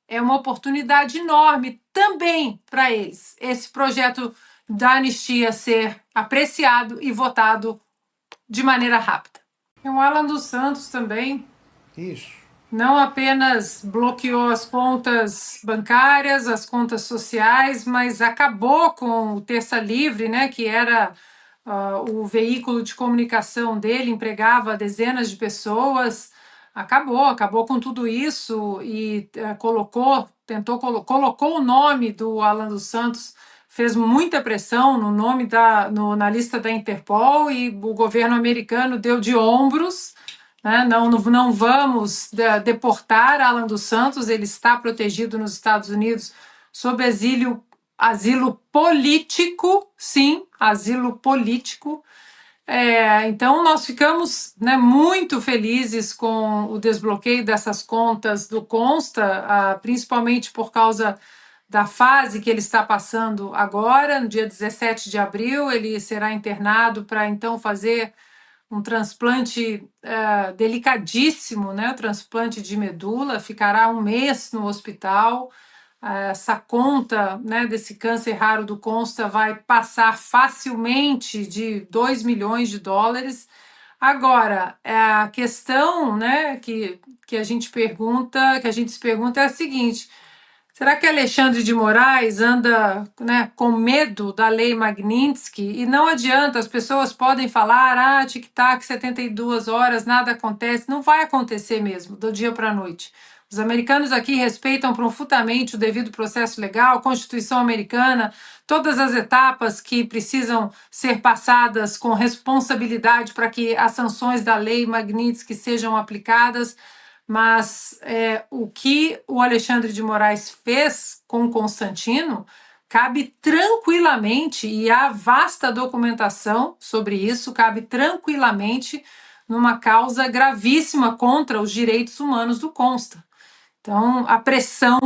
é uma oportunidade enorme também para eles, esse projeto da anistia ser apreciado e votado de maneira rápida. E o Alan dos Santos também. Isso. Não apenas bloqueou as contas bancárias, as contas sociais, mas acabou com o Terça Livre, né, que era o veículo de comunicação dele, empregava dezenas de pessoas. Acabou com tudo isso e colocou o nome do Alan dos Santos fez muita pressão no nome na lista da Interpol e o governo americano deu de ombros, né? Não vamos deportar Alan dos Santos, ele está protegido nos Estados Unidos sob asilo político, sim, asilo político. Então, nós ficamos, né, muito felizes com o desbloqueio dessas contas do Consta, principalmente por causa da fase que ele está passando agora. No dia 17 de abril, ele será internado para, então, fazer um transplante delicadíssimo, né, o transplante de medula, ficará um mês no hospital. Essa conta, né, desse câncer raro do Consta vai passar facilmente de 2 milhões de dólares. Agora, a questão, né, que a gente se pergunta é a seguinte: será que Alexandre de Moraes anda, né, com medo da lei Magnitsky? E não adianta, as pessoas podem falar, tic-tac, 72 horas, nada acontece. Não vai acontecer mesmo, do dia para a noite. Os americanos aqui respeitam profundamente o devido processo legal, a Constituição americana, todas as etapas que precisam ser passadas com responsabilidade para que as sanções da lei Magnitsky sejam aplicadas. Mas o que o Alexandre de Moraes fez com Constantino cabe tranquilamente, e há vasta documentação sobre isso, cabe tranquilamente numa causa gravíssima contra os direitos humanos do Consta. Então, a pressão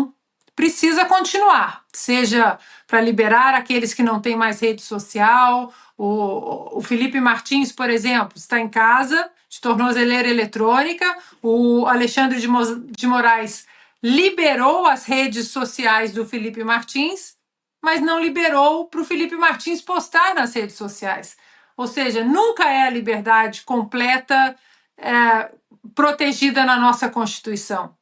precisa continuar, seja para liberar aqueles que não têm mais rede social. O Felipe Martins, por exemplo, está em casa, de tornozeleira eletrônica. O Alexandre de Moraes liberou as redes sociais do Felipe Martins, mas não liberou para o Felipe Martins postar nas redes sociais. Ou seja, nunca é a liberdade completa protegida na nossa Constituição.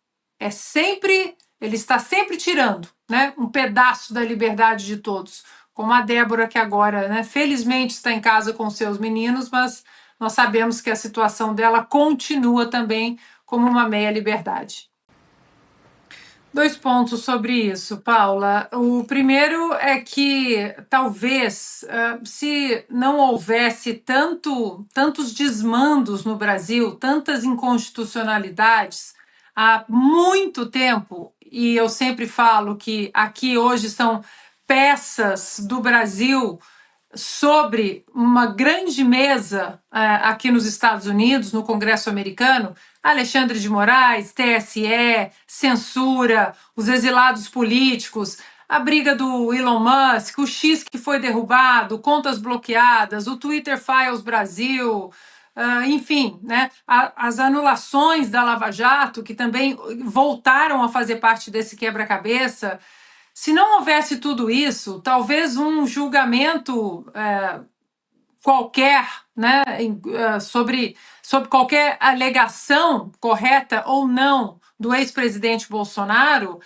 Ele está sempre tirando, né, um pedaço da liberdade de todos, como a Débora, que agora, né, felizmente está em casa com seus meninos, mas nós sabemos que a situação dela continua também como uma meia liberdade. 2 pontos sobre isso, Paula. O primeiro é que talvez, se não houvesse tantos desmandos no Brasil, tantas inconstitucionalidades, há muito tempo, e eu sempre falo que aqui hoje são peças do Brasil sobre uma grande mesa aqui nos Estados Unidos, no Congresso americano, Alexandre de Moraes, TSE, censura, os exilados políticos, a briga do Elon Musk, o X que foi derrubado, contas bloqueadas, o Twitter Files Brasil, enfim, né, as anulações da Lava Jato, que também voltaram a fazer parte desse quebra-cabeça. Se não houvesse tudo isso, talvez um julgamento qualquer, né, sobre qualquer alegação correta ou não do ex-presidente Bolsonaro,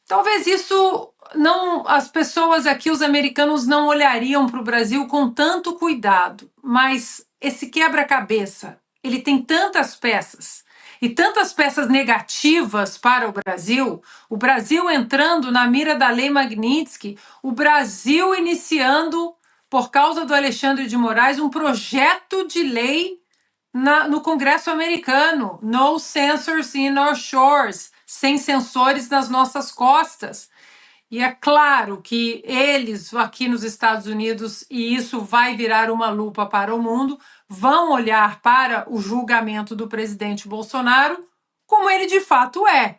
talvez isso não, as pessoas aqui, os americanos, não olhariam para o Brasil com tanto cuidado. Mas esse quebra-cabeça, ele tem tantas peças e tantas peças negativas para o Brasil entrando na mira da lei Magnitsky, o Brasil iniciando, por causa do Alexandre de Moraes, um projeto de lei no Congresso americano, No Censors in Our Shores, sem censores nas nossas costas. E é claro que eles aqui nos Estados Unidos, e isso vai virar uma lupa para o mundo, vão olhar para o julgamento do presidente Bolsonaro como ele de fato é,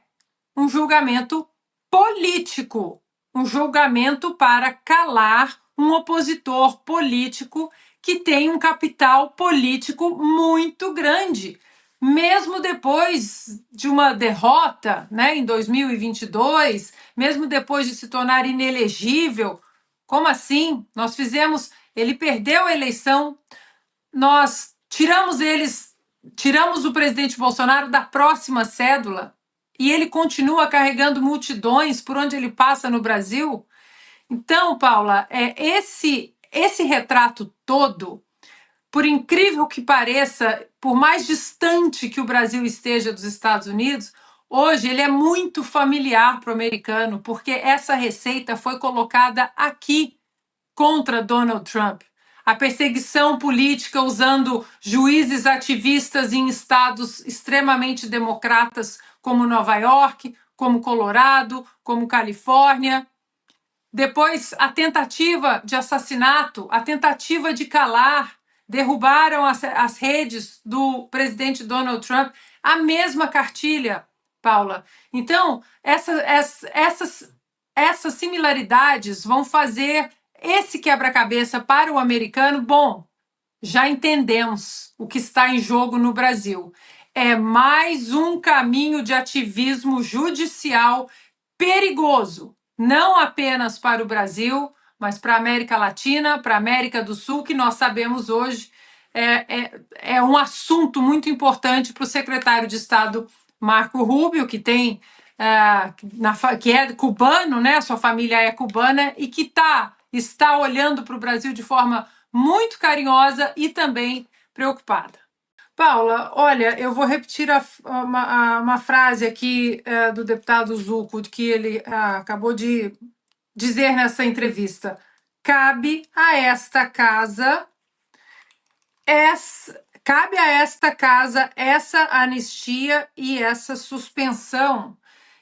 um julgamento político, um julgamento para calar um opositor político que tem um capital político muito grande. Mesmo depois de uma derrota, né, em 2022, mesmo depois de se tornar inelegível, como assim? Ele perdeu a eleição, nós tiramos o presidente Bolsonaro da próxima cédula e ele continua carregando multidões por onde ele passa no Brasil. Então, Paula, esse retrato todo, por incrível que pareça, por mais distante que o Brasil esteja dos Estados Unidos, hoje ele é muito familiar para o americano, porque essa receita foi colocada aqui contra Donald Trump. A perseguição política usando juízes ativistas em estados extremamente democratas, como Nova York, como Colorado, como Califórnia. Depois, a tentativa de assassinato, a tentativa de calar, derrubaram as redes do presidente Donald Trump, a mesma cartilha, Paula. Então, essas similaridades vão fazer esse quebra-cabeça para o americano. Bom, já entendemos o que está em jogo no Brasil. É mais um caminho de ativismo judicial perigoso, não apenas para o Brasil, mas para a América Latina, para a América do Sul, que nós sabemos hoje é um assunto muito importante para o secretário de Estado Marco Rubio, que tem que é cubano, né? Sua família é cubana e que está olhando para o Brasil de forma muito carinhosa e também preocupada. Paula, olha, eu vou repetir uma frase aqui do deputado Zucco, que ele acabou de dizer nessa entrevista. Cabe a esta casa essa anistia e essa suspensão.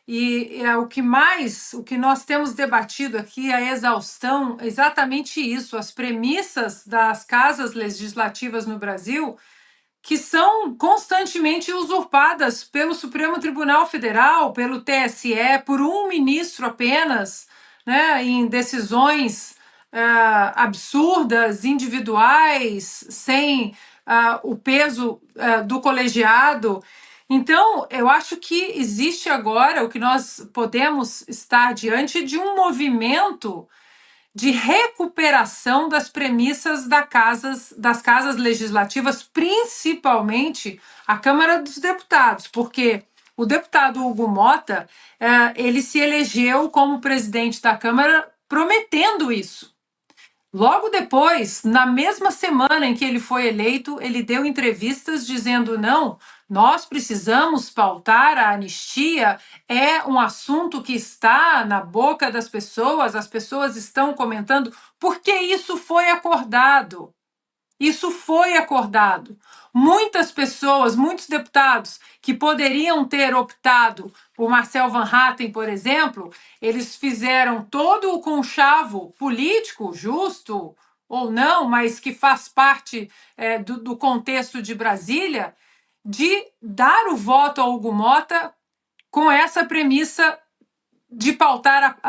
E o que nós temos debatido aqui, a exaustão, exatamente isso, as premissas das casas legislativas no Brasil, que são constantemente usurpadas pelo Supremo Tribunal Federal, pelo TSE, por um ministro apenas, né, em decisões absurdas, individuais, sem o peso do colegiado. Então, eu acho que existe agora o que nós podemos estar diante de um movimento de recuperação das premissas das casas legislativas, principalmente a Câmara dos Deputados, porque o deputado Hugo Mota ele se elegeu como presidente da Câmara prometendo isso. Logo depois, na mesma semana em que ele foi eleito, ele deu entrevistas dizendo: não, nós precisamos pautar a anistia, é um assunto que está na boca das pessoas, as pessoas estão comentando, porque isso foi acordado. Isso foi acordado. Muitas pessoas, muitos deputados que poderiam ter optado por Marcel Van Hatten, por exemplo, eles fizeram todo o conchavo político, justo ou não, mas que faz parte do contexto de Brasília, de dar o voto ao Hugo Mota com essa premissa de pautar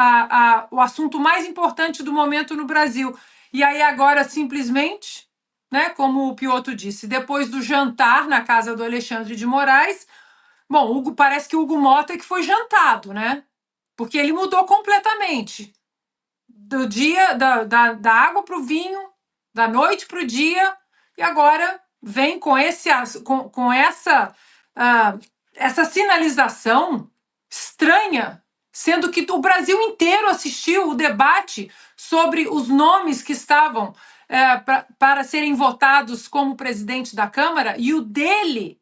o assunto mais importante do momento no Brasil. E aí agora, simplesmente, né, como o Piotr disse, depois do jantar na casa do Alexandre de Moraes, bom, parece que o Hugo Mota é que foi jantado, né? Porque ele mudou completamente. Do dia, da água para o vinho, da noite para o dia, e agora vem com essa sinalização estranha, sendo que o Brasil inteiro assistiu o debate sobre os nomes que estavam para serem votados como presidente da Câmara, e o dele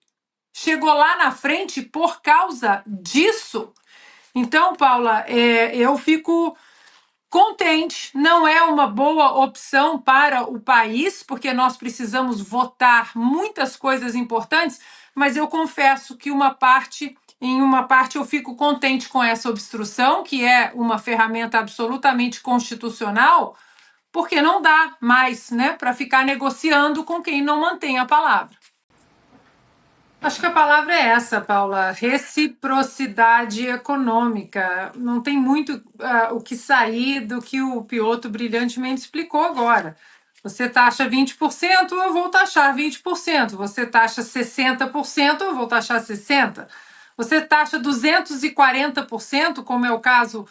chegou lá na frente por causa disso. Então, Paula, eu fico contente, não é uma boa opção para o país, porque nós precisamos votar muitas coisas importantes, mas eu confesso que em uma parte eu fico contente com essa obstrução, que é uma ferramenta absolutamente constitucional, porque não dá mais, né, para ficar negociando com quem não mantém a palavra. Acho que a palavra é essa, Paula, reciprocidade econômica. Não tem muito o que sair do que o Piotr brilhantemente explicou agora. Você taxa 20%, eu vou taxar 20%. Você taxa 60%, eu vou taxar 60%. Você taxa 240%, como é o caso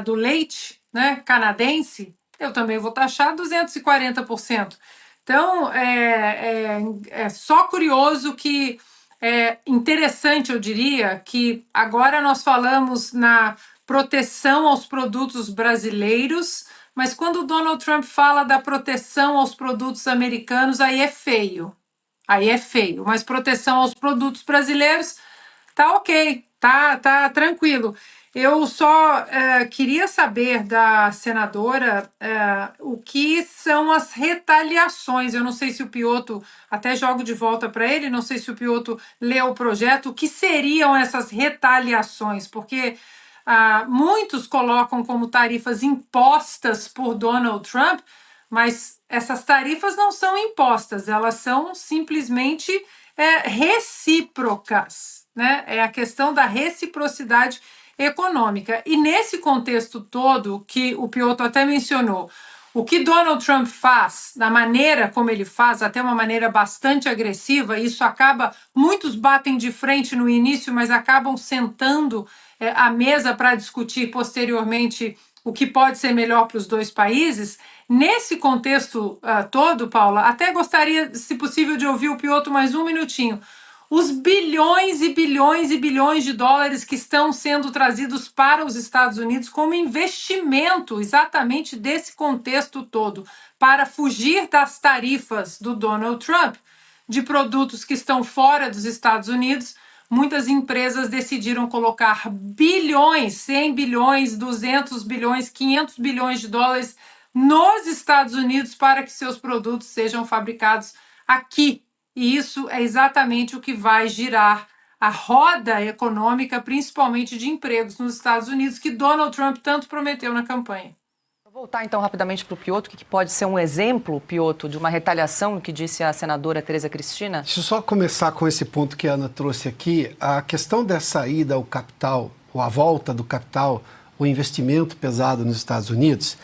do leite, né, canadense, eu também vou taxar 240%. Então, é só curioso que é interessante, eu diria, que agora nós falamos na proteção aos produtos brasileiros, mas quando o Donald Trump fala da proteção aos produtos americanos, aí é feio. Aí é feio. Mas proteção aos produtos brasileiros, tá ok, tá tranquilo. Eu só queria saber da senadora o que são as retaliações. Eu não sei se o Piotr, até jogo de volta para ele, não sei se o Piotr leu o projeto, o que seriam essas retaliações? Porque muitos colocam como tarifas impostas por Donald Trump, mas essas tarifas não são impostas, elas são simplesmente recíprocas, né? É a questão da reciprocidade econômica. E nesse contexto todo, que o Piotr até mencionou, o que Donald Trump faz, da maneira como ele faz, até uma maneira bastante agressiva, isso acaba, muitos batem de frente no início, mas acabam sentando à mesa para discutir posteriormente o que pode ser melhor para os dois países. Nesse contexto todo, Paula, até gostaria, se possível, de ouvir o Piotr mais um minutinho. Os bilhões e bilhões e bilhões de dólares que estão sendo trazidos para os Estados Unidos como investimento exatamente desse contexto todo, para fugir das tarifas do Donald Trump de produtos que estão fora dos Estados Unidos. Muitas empresas decidiram colocar bilhões, 100 bilhões, 200 bilhões, 500 bilhões de dólares nos Estados Unidos para que seus produtos sejam fabricados aqui. E isso é exatamente o que vai girar a roda econômica, principalmente de empregos nos Estados Unidos, que Donald Trump tanto prometeu na campanha. Vou voltar então rapidamente para o Piotr, que pode ser um exemplo, Piotr, de uma retaliação que disse a senadora Tereza Cristina? Deixa eu só começar com esse ponto que a Ana trouxe aqui. A questão dessa ida ao capital, ou a volta do capital, o investimento pesado nos Estados Unidos,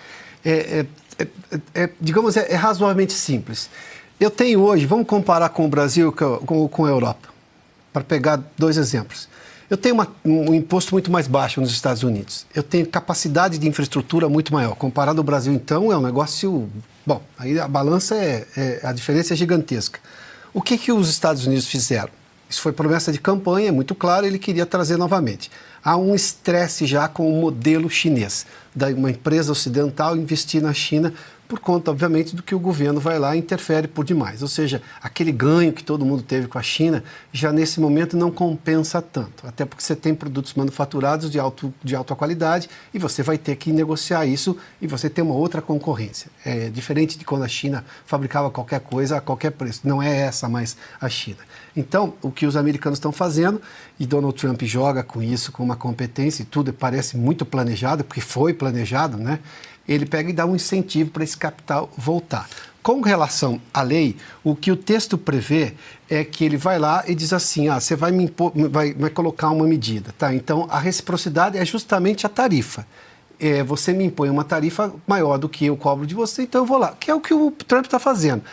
digamos, é razoavelmente simples. Eu tenho hoje, vamos comparar com o Brasil com a Europa, para pegar dois exemplos. Eu tenho um imposto muito mais baixo nos Estados Unidos. Eu tenho capacidade de infraestrutura muito maior. Comparado ao Brasil, então, é um negócio... Bom, aí a balança a diferença é gigantesca. O que os Estados Unidos fizeram? Isso foi promessa de campanha, é muito claro, ele queria trazer novamente. Há um estresse já com o modelo chinês, da uma empresa ocidental investir na China por conta, obviamente, do que o governo vai lá e interfere por demais. Ou seja, aquele ganho que todo mundo teve com a China, já nesse momento não compensa tanto. Até porque você tem produtos manufaturados de alta qualidade e você vai ter que negociar isso e você tem uma outra concorrência. É diferente de quando a China fabricava qualquer coisa a qualquer preço. Não é essa mais a China. Então, o que os americanos estão fazendo, e Donald Trump joga com isso, com uma competência, e tudo parece muito planejado, porque foi planejado, né? Ele pega e dá um incentivo para esse capital voltar. Com relação à lei, o que o texto prevê é que ele vai lá e diz assim, você vai me impor, vai colocar uma medida, tá? Então, a reciprocidade é justamente a tarifa. Você me impõe uma tarifa maior do que eu cobro de você, então eu vou lá. Que é o que o Trump está fazendo.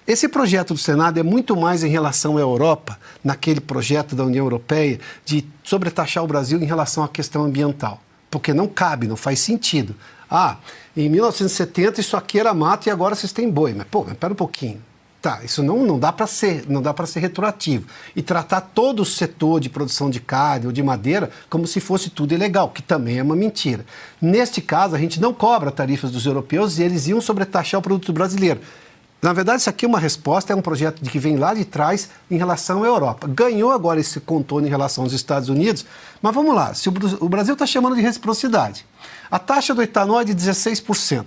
Esse projeto do Senado é muito mais em relação à Europa, naquele projeto da União Europeia, de sobretaxar o Brasil em relação à questão ambiental. Porque não cabe, não faz sentido. Em 1970 isso aqui era mato e agora vocês têm boi. Mas, espera um pouquinho. Tá, isso não dá para ser retroativo. E tratar todo o setor de produção de carne ou de madeira como se fosse tudo ilegal, que também é uma mentira. Neste caso, a gente não cobra tarifas dos europeus e eles iam sobretaxar o produto brasileiro. Na verdade, isso aqui é uma resposta, é um projeto que vem lá de trás em relação à Europa. Ganhou agora esse contorno em relação aos Estados Unidos, mas vamos lá, se o Brasil está chamando de reciprocidade. A taxa do etanol é de 16%.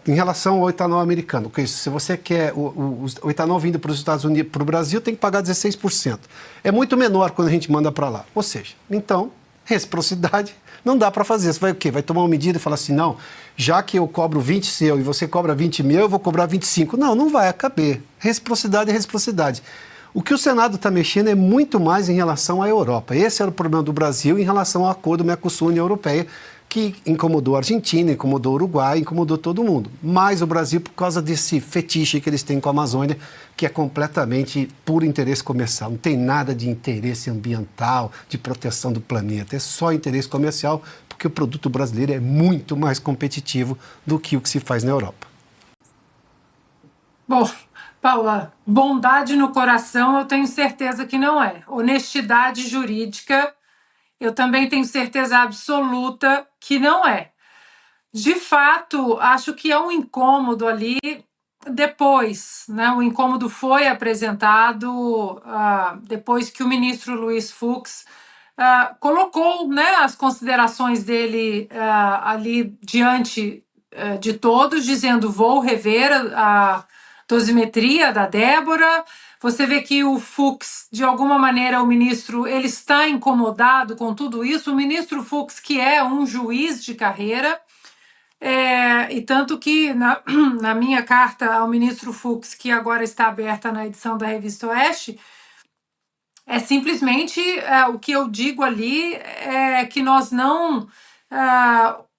Em relação ao etanol americano. Porque se você quer o etanol vindo para os Estados Unidos, para o Brasil, tem que pagar 16%. É muito menor quando a gente manda para lá. Ou seja, então, reciprocidade não dá para fazer. Você vai o quê? Vai tomar uma medida e falar assim, não, já que eu cobro 20 seu e você cobra 20 meu, eu vou cobrar 25. Não vai caber. Reciprocidade é reciprocidade. O que o Senado está mexendo é muito mais em relação à Europa. Esse era o problema do Brasil em relação ao acordo Mercosul-União Europeia, que incomodou a Argentina, incomodou o Uruguai, incomodou todo mundo. Mas o Brasil, por causa desse fetiche que eles têm com a Amazônia, que é completamente puro interesse comercial. Não tem nada de interesse ambiental, de proteção do planeta. É só interesse comercial, porque o produto brasileiro é muito mais competitivo do que o que se faz na Europa. Bom, Paula, bondade no coração eu tenho certeza que não é. Honestidade jurídica eu também tenho certeza absoluta que não é. De fato, acho que é um incômodo ali depois, né? O incômodo foi apresentado depois que o ministro Luiz Fux colocou, né, as considerações dele ali diante de todos, dizendo: vou rever a dosimetria da Débora. Você vê que o Fux, de alguma maneira, o ministro, ele está incomodado com tudo isso. O ministro Fux, que é um juiz de carreira, e tanto que na minha carta ao ministro Fux, que agora está aberta na edição da Revista Oeste, simplesmente o que eu digo ali é que nós não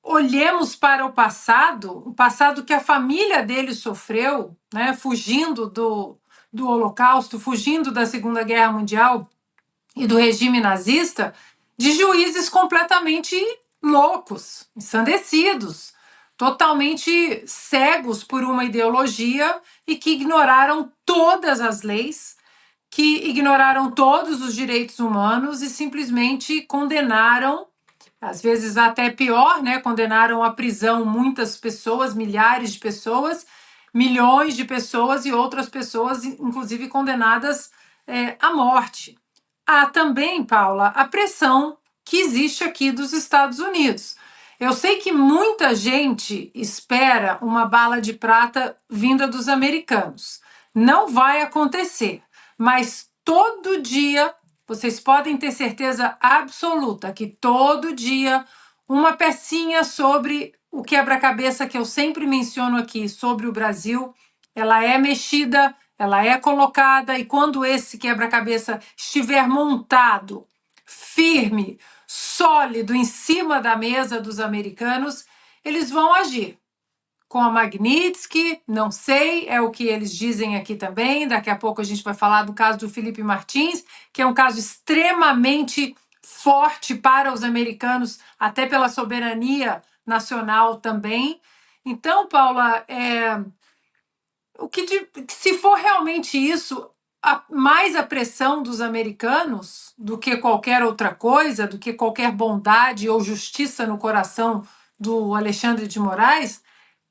olhemos para o passado que a família dele sofreu, né, fugindo do Holocausto, fugindo da Segunda Guerra Mundial e do regime nazista, de juízes completamente loucos, ensandecidos, totalmente cegos por uma ideologia e que ignoraram todas as leis, que ignoraram todos os direitos humanos e simplesmente condenaram, às vezes até pior, né? Condenaram à prisão muitas pessoas, milhares de pessoas, milhões de pessoas e outras pessoas, inclusive condenadas à morte. Há também, Paula, a pressão que existe aqui dos Estados Unidos. Eu sei que muita gente espera uma bala de prata vinda dos americanos. Não vai acontecer, mas todo dia, vocês podem ter certeza absoluta que todo dia uma pecinha sobre o quebra-cabeça que eu sempre menciono aqui sobre o Brasil, ela é mexida, ela é colocada, e quando esse quebra-cabeça estiver montado, firme, sólido, em cima da mesa dos americanos, eles vão agir. Com a Magnitsky, não sei, é o que eles dizem aqui também. Daqui a pouco a gente vai falar do caso do Felipe Martins, que é um caso extremamente forte para os americanos, até pela soberania nacional também. Então, Paula, se for realmente isso, mais a pressão dos americanos do que qualquer outra coisa, do que qualquer bondade ou justiça no coração do Alexandre de Moraes,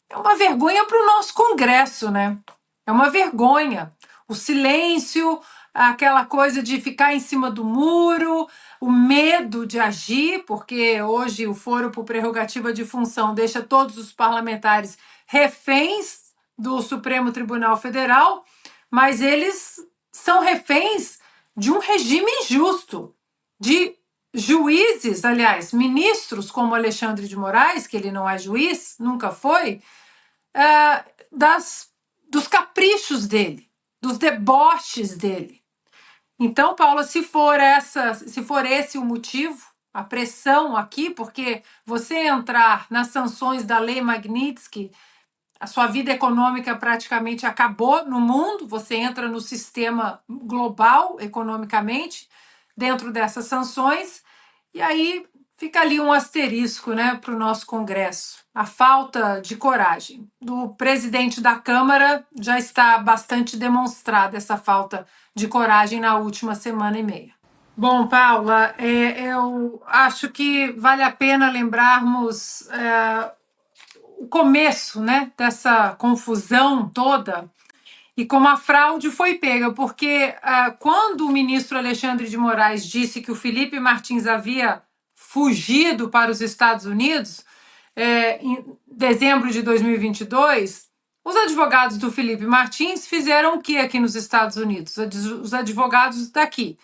é uma vergonha para o nosso Congresso, né? É uma vergonha. O silêncio, aquela coisa de ficar em cima do muro, o medo de agir, porque hoje o foro por prerrogativa de função deixa todos os parlamentares reféns do Supremo Tribunal Federal, mas eles são reféns de um regime injusto, de juízes, aliás, ministros como Alexandre de Moraes, que ele não é juiz, nunca foi, dos caprichos dele, dos deboches dele. Então, Paula, se for esse o motivo, a pressão aqui, porque você entrar nas sanções da Lei Magnitsky, a sua vida econômica praticamente acabou no mundo, você entra no sistema global economicamente, dentro dessas sanções, e aí fica ali um asterisco, né, para o nosso Congresso. A falta de coragem do presidente da Câmara já está bastante demonstrada, essa falta de coragem na última semana e meia. Bom, Paula, eu acho que vale a pena lembrarmos o começo, né, dessa confusão toda e como a fraude foi pega, porque quando o ministro Alexandre de Moraes disse que o Felipe Martins havia fugido para os Estados Unidos, em dezembro de 2022, os advogados do Felipe Martins fizeram o que aqui nos Estados Unidos? Os advogados daqui.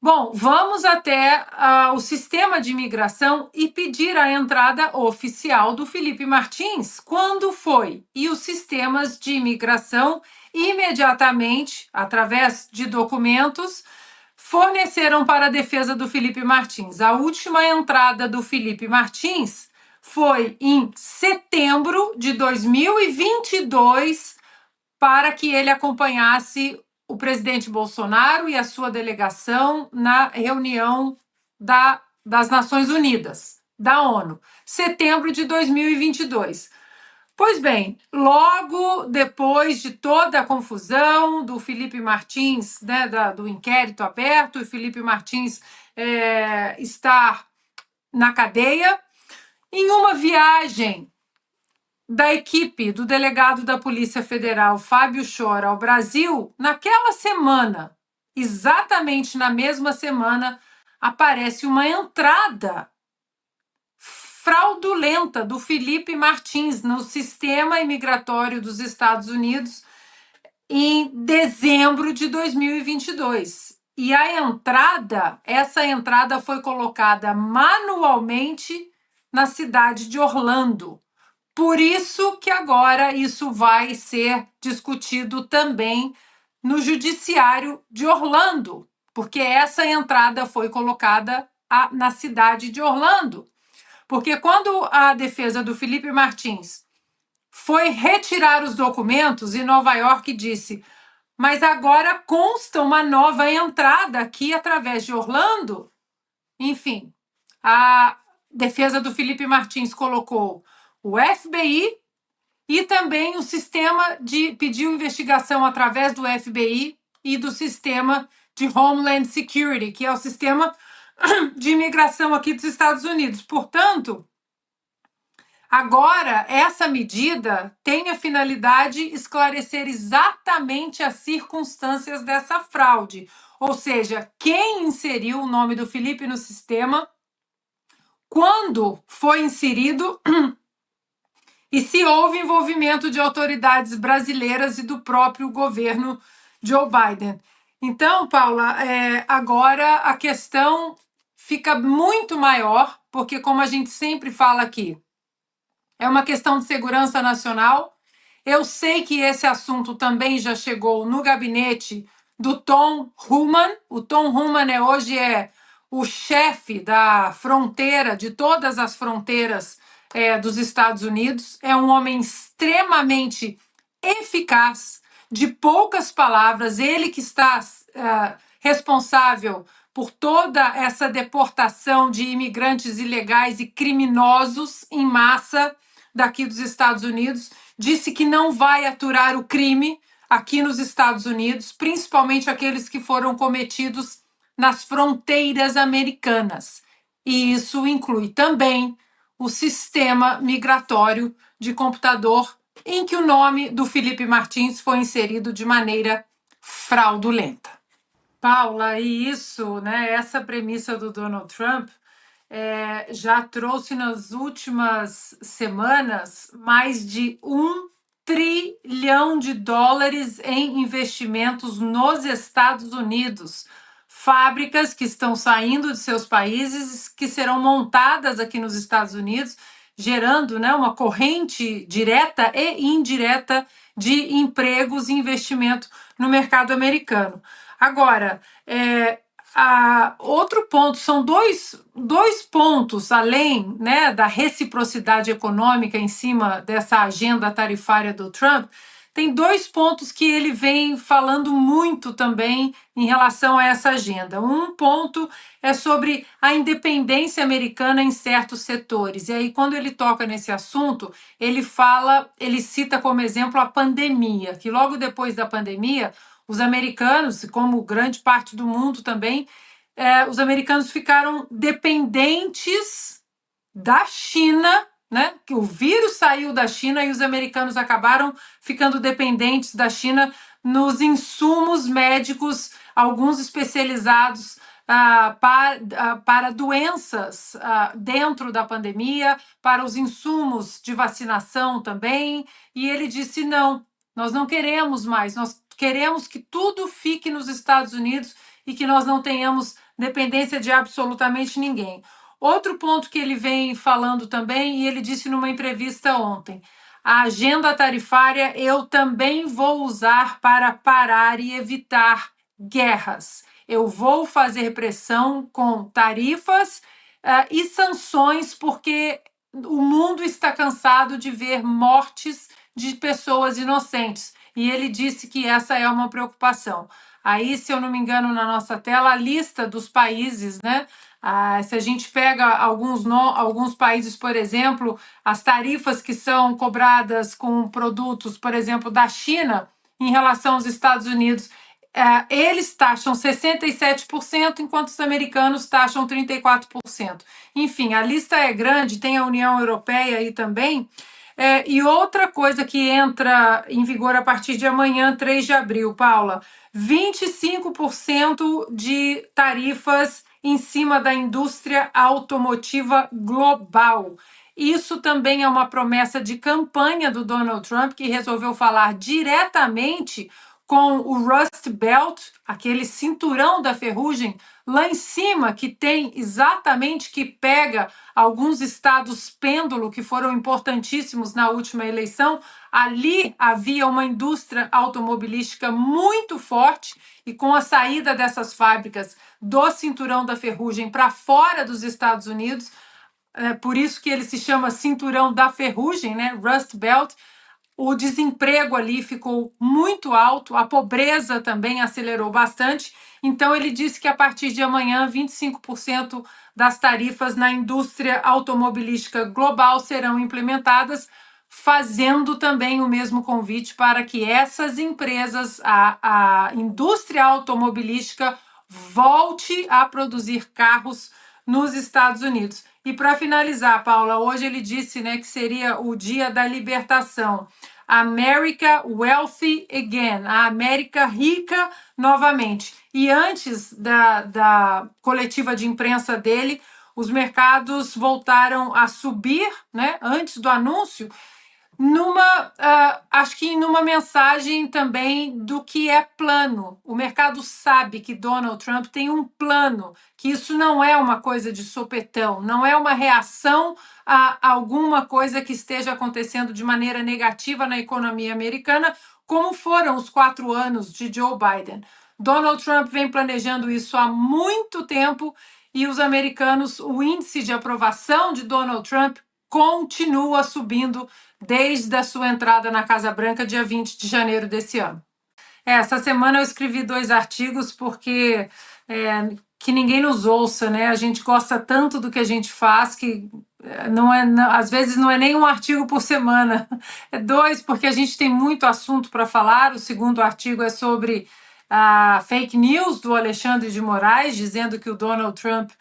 Bom, vamos até o sistema de imigração e pedir a entrada oficial do Felipe Martins. Quando foi? E os sistemas de imigração, imediatamente, através de documentos, forneceram para a defesa do Felipe Martins. A última entrada do Felipe Martins foi em setembro de 2022 para que ele acompanhasse o presidente Bolsonaro e a sua delegação na reunião das Nações Unidas, da ONU, setembro de 2022. Pois bem, logo depois de toda a confusão do Felipe Martins, né, do inquérito aberto, o Felipe Martins estar na cadeia, em uma viagem da equipe do delegado da Polícia Federal, Fábio Chora, ao Brasil, naquela semana, exatamente na mesma semana, aparece uma entrada fraudulenta do Felipe Martins no sistema imigratório dos Estados Unidos em dezembro de 2022. E essa entrada foi colocada manualmente na cidade de Orlando. Por isso que agora isso vai ser discutido também no judiciário de Orlando, porque essa entrada foi colocada na cidade de Orlando. Porque quando a defesa do Felipe Martins foi retirar os documentos, em Nova York disse: mas agora consta uma nova entrada aqui através de Orlando. Enfim, a defesa do Felipe Martins colocou o FBI e também o sistema pediu investigação através do FBI e do sistema de Homeland Security, que é o sistema de imigração aqui dos Estados Unidos. Portanto, agora essa medida tem a finalidade de esclarecer exatamente as circunstâncias dessa fraude, ou seja, quem inseriu o nome do Felipe no sistema, quando foi inserido e se houve envolvimento de autoridades brasileiras e do próprio governo Joe Biden. Então, Paula, agora a questão fica muito maior, porque, como a gente sempre fala aqui, é uma questão de segurança nacional. Eu sei que esse assunto também já chegou no gabinete do Tom Homan. O Tom Homan hoje é o chefe da fronteira, de todas as fronteiras dos Estados Unidos. É um homem extremamente eficaz, de poucas palavras. Ele que está responsável por toda essa deportação de imigrantes ilegais e criminosos em massa daqui dos Estados Unidos, disse que não vai aturar o crime aqui nos Estados Unidos, principalmente aqueles que foram cometidos nas fronteiras americanas. E isso inclui também o sistema migratório de computador, em que o nome do Felipe Martins foi inserido de maneira fraudulenta. Paula, e isso, né, essa premissa do Donald Trump já trouxe nas últimas semanas mais de $1 trilhão em investimentos nos Estados Unidos. Fábricas que estão saindo de seus países, que serão montadas aqui nos Estados Unidos, gerando, né, uma corrente direta e indireta de empregos e investimento no mercado americano. Agora, outro ponto, são dois pontos, além, né, da reciprocidade econômica em cima dessa agenda tarifária do Trump, tem 2 pontos que ele vem falando muito também em relação a essa agenda. Um ponto é sobre a independência americana em certos setores. E aí, quando ele toca nesse assunto, ele cita como exemplo a pandemia, que logo depois da pandemia, os americanos, como grande parte do mundo também, os americanos ficaram dependentes da China, né? Que o vírus saiu da China e os americanos acabaram ficando dependentes da China nos insumos médicos, alguns especializados para doenças dentro da pandemia, para os insumos de vacinação também. E ele disse: não, nós não queremos mais, nós queremos que tudo fique nos Estados Unidos e que nós não tenhamos dependência de absolutamente ninguém. Outro ponto que ele vem falando também, e ele disse numa entrevista ontem: a agenda tarifária eu também vou usar para parar e evitar guerras. Eu vou fazer pressão com tarifas e sanções, porque o mundo está cansado de ver mortes de pessoas inocentes. E ele disse que essa é uma preocupação. Aí, se eu não me engano, na nossa tela, a lista dos países, né? Se a gente pega alguns países, por exemplo, as tarifas que são cobradas com produtos, por exemplo, da China, em relação aos Estados Unidos, eles taxam 67%, enquanto os americanos taxam 34%. Enfim, a lista é grande, tem a União Europeia aí também. E outra coisa que entra em vigor a partir de amanhã, 3 de abril, Paula, 25% de tarifas em cima da indústria automotiva global. Isso também é uma promessa de campanha do Donald Trump, que resolveu falar diretamente com o Rust Belt, aquele cinturão da ferrugem lá em cima, que tem exatamente, que pega alguns estados pêndulo que foram importantíssimos na última eleição. Ali havia uma indústria automobilística muito forte, e com a saída dessas fábricas do cinturão da ferrugem para fora dos Estados Unidos, por isso que ele se chama cinturão da ferrugem, né? Rust Belt. O desemprego ali ficou muito alto, a pobreza também acelerou bastante. Então, ele disse que a partir de amanhã, 25% das tarifas na indústria automobilística global serão implementadas, fazendo também o mesmo convite para que essas empresas, a indústria automobilística, volte a produzir carros nos Estados Unidos. E para finalizar, Paula, hoje ele disse, né, que seria o dia da libertação. America Wealthy Again, a América rica novamente. E antes da coletiva de imprensa dele, os mercados voltaram a subir, né, antes do anúncio, acho que numa mensagem também do que é plano. O mercado sabe que Donald Trump tem um plano, que isso não é uma coisa de sopetão, não é uma reação a alguma coisa que esteja acontecendo de maneira negativa na economia americana, como foram os 4 anos de Joe Biden. Donald Trump vem planejando isso há muito tempo, e os americanos, o índice de aprovação de Donald Trump continua subindo desde a sua entrada na Casa Branca, dia 20 de janeiro desse ano. Essa semana eu escrevi 2 artigos porque que ninguém nos ouça, né? A gente gosta tanto do que a gente faz que às vezes não é nem um artigo por semana, é 2, porque a gente tem muito assunto para falar. O segundo artigo é sobre a fake news do Alexandre de Moraes, dizendo que o Donald Trump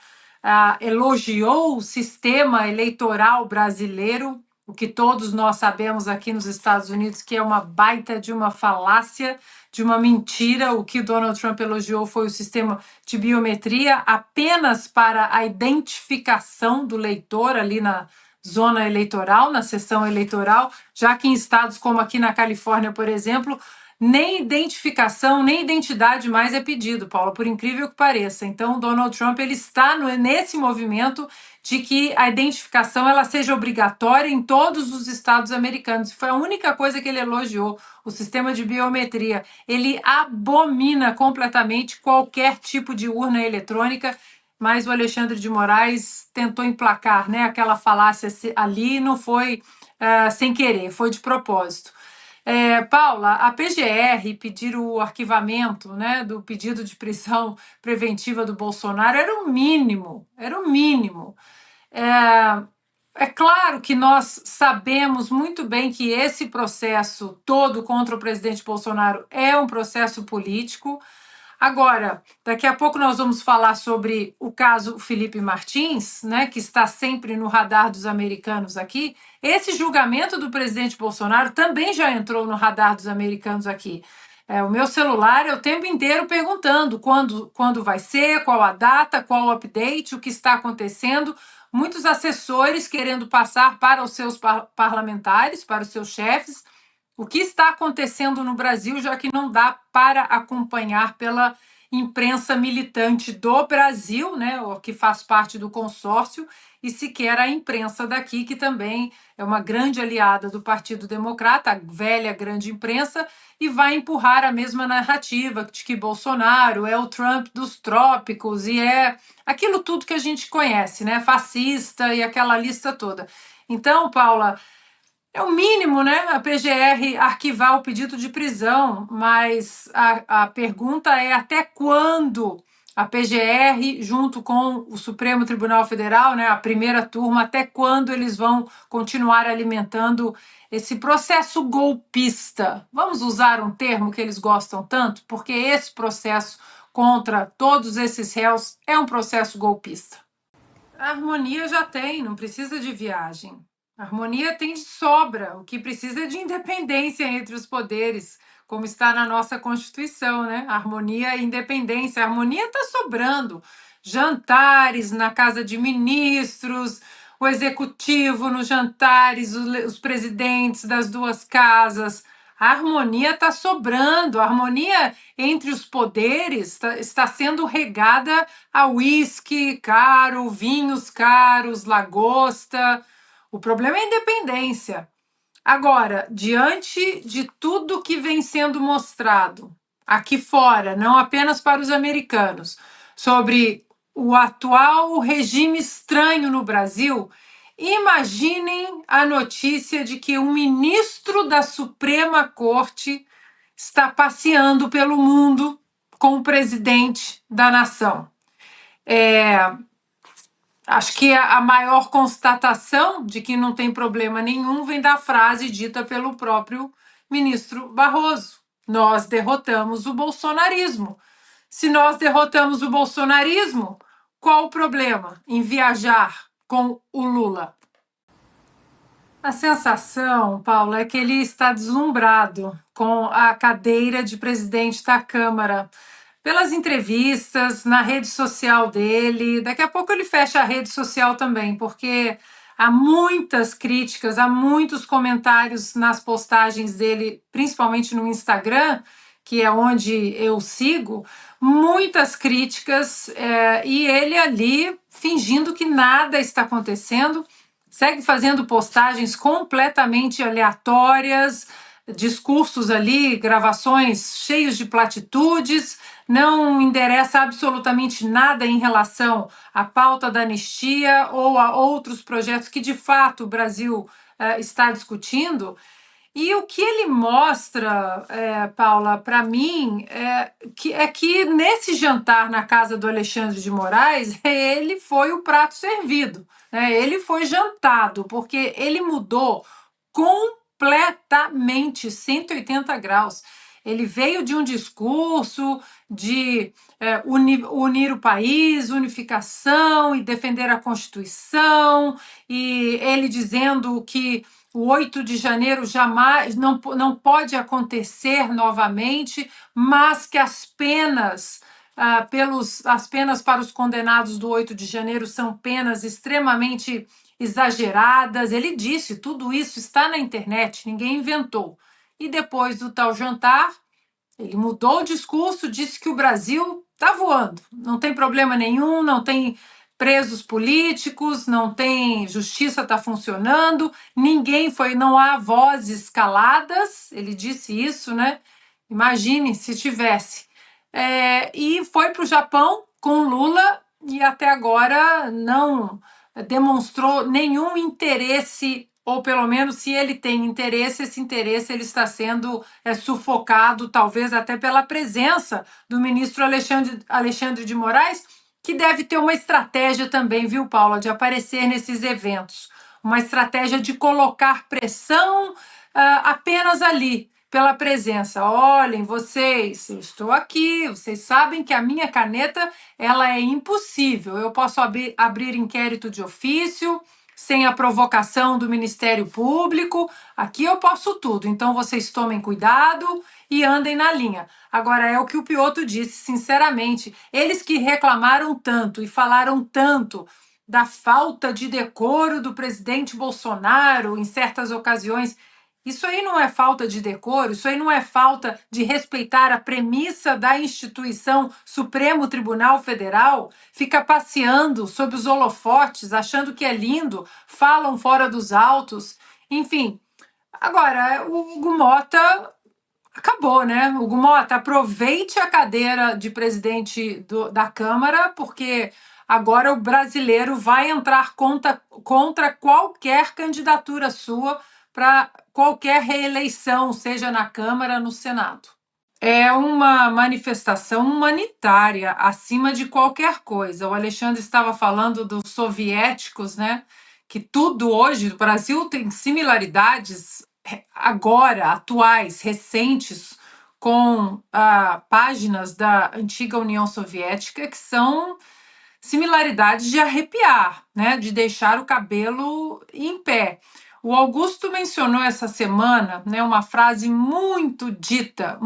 elogiou o sistema eleitoral brasileiro, o que todos nós sabemos aqui nos Estados Unidos que é uma baita de uma falácia, de uma mentira. O que Donald Trump elogiou foi o sistema de biometria apenas para a identificação do eleitor ali na zona eleitoral, na sessão eleitoral, já que em estados como aqui na Califórnia, por exemplo, nem identificação, nem identidade mais é pedido, Paula, por incrível que pareça. Então, o Donald Trump ele está nesse movimento de que a identificação ela seja obrigatória em todos os estados americanos. Foi a única coisa que ele elogiou, o sistema de biometria. Ele abomina completamente qualquer tipo de urna eletrônica, mas o Alexandre de Moraes tentou emplacar, né, aquela falácia ali, não foi sem querer, foi de propósito. Paula, a PGR pedir o arquivamento, né, do pedido de prisão preventiva do Bolsonaro era o mínimo, era o mínimo. É claro que nós sabemos muito bem que esse processo todo contra o presidente Bolsonaro é um processo político. Agora, daqui a pouco nós vamos falar sobre o caso Felipe Martins, né, que está sempre no radar dos americanos aqui. Esse julgamento do presidente Bolsonaro também já entrou no radar dos americanos aqui. O meu celular é o tempo inteiro perguntando quando vai ser, qual a data, qual o update, o que está acontecendo. Muitos assessores querendo passar para os seus parlamentares, para os seus chefes, o que está acontecendo no Brasil, já que não dá para acompanhar pela imprensa militante do Brasil, né, que faz parte do consórcio, e sequer a imprensa daqui, que também é uma grande aliada do Partido Democrata, a velha grande imprensa, e vai empurrar a mesma narrativa de que Bolsonaro é o Trump dos trópicos e é aquilo tudo que a gente conhece, né, fascista e aquela lista toda. Então, Paula, é o mínimo, né, a PGR arquivar o pedido de prisão, mas a pergunta é até quando a PGR, junto com o Supremo Tribunal Federal, né, a primeira turma, até quando eles vão continuar alimentando esse processo golpista? Vamos usar um termo que eles gostam tanto, porque esse processo contra todos esses réus é um processo golpista. A harmonia já tem, não precisa de viagem. A harmonia tem de sobra, o que precisa é de independência entre os poderes, como está na nossa Constituição, né? Harmonia e independência. A harmonia está sobrando. jantares na casa de ministros, o executivo nos jantares, os presidentes das duas casas. A harmonia está sobrando, a harmonia entre os poderes está sendo regada a uísque caro, vinhos caros, lagosta. O problema é a independência. Agora, diante de tudo que vem sendo mostrado aqui fora, não apenas para os americanos, sobre o atual regime estranho no Brasil, imaginem a notícia de que um ministro da Suprema Corte está passeando pelo mundo com o presidente da nação. Acho que a maior constatação de que não tem problema nenhum vem da frase dita pelo próprio ministro Barroso: nós derrotamos o bolsonarismo. Se nós derrotamos o bolsonarismo, qual o problema em viajar com o Lula? A sensação, Paulo, é que ele está deslumbrado com a cadeira de presidente da Câmara. Pelas entrevistas, na rede social dele, daqui a pouco ele fecha a rede social também, porque há muitas críticas, há muitos comentários nas postagens dele, principalmente no Instagram, que é onde eu sigo, muitas críticas, e ele ali fingindo que nada está acontecendo, segue fazendo postagens completamente aleatórias, discursos ali, gravações cheios de platitudes, não endereça absolutamente nada em relação à pauta da anistia ou a outros projetos que, de fato, o Brasil está discutindo. E o que ele mostra, Paula, para mim, que nesse jantar na casa do Alexandre de Moraes, ele foi o prato servido, né? Ele foi jantado, porque ele mudou completamente 180 graus. Ele veio de um discurso de unir o país, unificação e defender a Constituição, e ele dizendo que o 8 de janeiro jamais não pode acontecer novamente, mas que as penas para os condenados do 8 de janeiro são penas extremamente exageradas. Ele disse, tudo isso está na internet, ninguém inventou. E depois do tal jantar, ele mudou o discurso, disse que o Brasil está voando, não tem problema nenhum, não tem presos políticos, não tem justiça, está funcionando, não há vozes caladas, ele disse isso, né? Imagine se tivesse. E foi para o Japão com Lula e até agora não demonstrou nenhum interesse, ou pelo menos se ele tem interesse, esse interesse ele está sendo sufocado, talvez até pela presença do ministro Alexandre de Moraes, que deve ter uma estratégia também, viu, Paula, de aparecer nesses eventos. Uma estratégia de colocar pressão apenas ali, pela presença. Olhem, vocês, eu estou aqui, vocês sabem que a minha caneta ela é impossível. Eu posso abrir inquérito de ofício, sem a provocação do Ministério Público. Aqui eu posso tudo. Então vocês tomem cuidado e andem na linha. Agora, é o que o Piotr disse, sinceramente. Eles que reclamaram tanto e falaram tanto da falta de decoro do presidente Bolsonaro em certas ocasiões, isso aí não é falta de decoro, isso aí não é falta de respeitar a premissa da instituição Supremo Tribunal Federal? Fica passeando sob os holofotes, achando que é lindo, falam fora dos autos, enfim. Agora, o Hugo Mota acabou, né? Hugo Mota, aproveite a cadeira de presidente da Câmara, porque agora o brasileiro vai entrar contra qualquer candidatura sua para qualquer reeleição, seja na Câmara ou no Senado. É uma manifestação humanitária acima de qualquer coisa. O Alexandre estava falando dos soviéticos, né? Que tudo hoje, o Brasil tem similaridades agora, atuais, recentes, com páginas da antiga União Soviética que são similaridades de arrepiar, né? De deixar o cabelo em pé. O Augusto mencionou essa semana, né, uma frase muito dita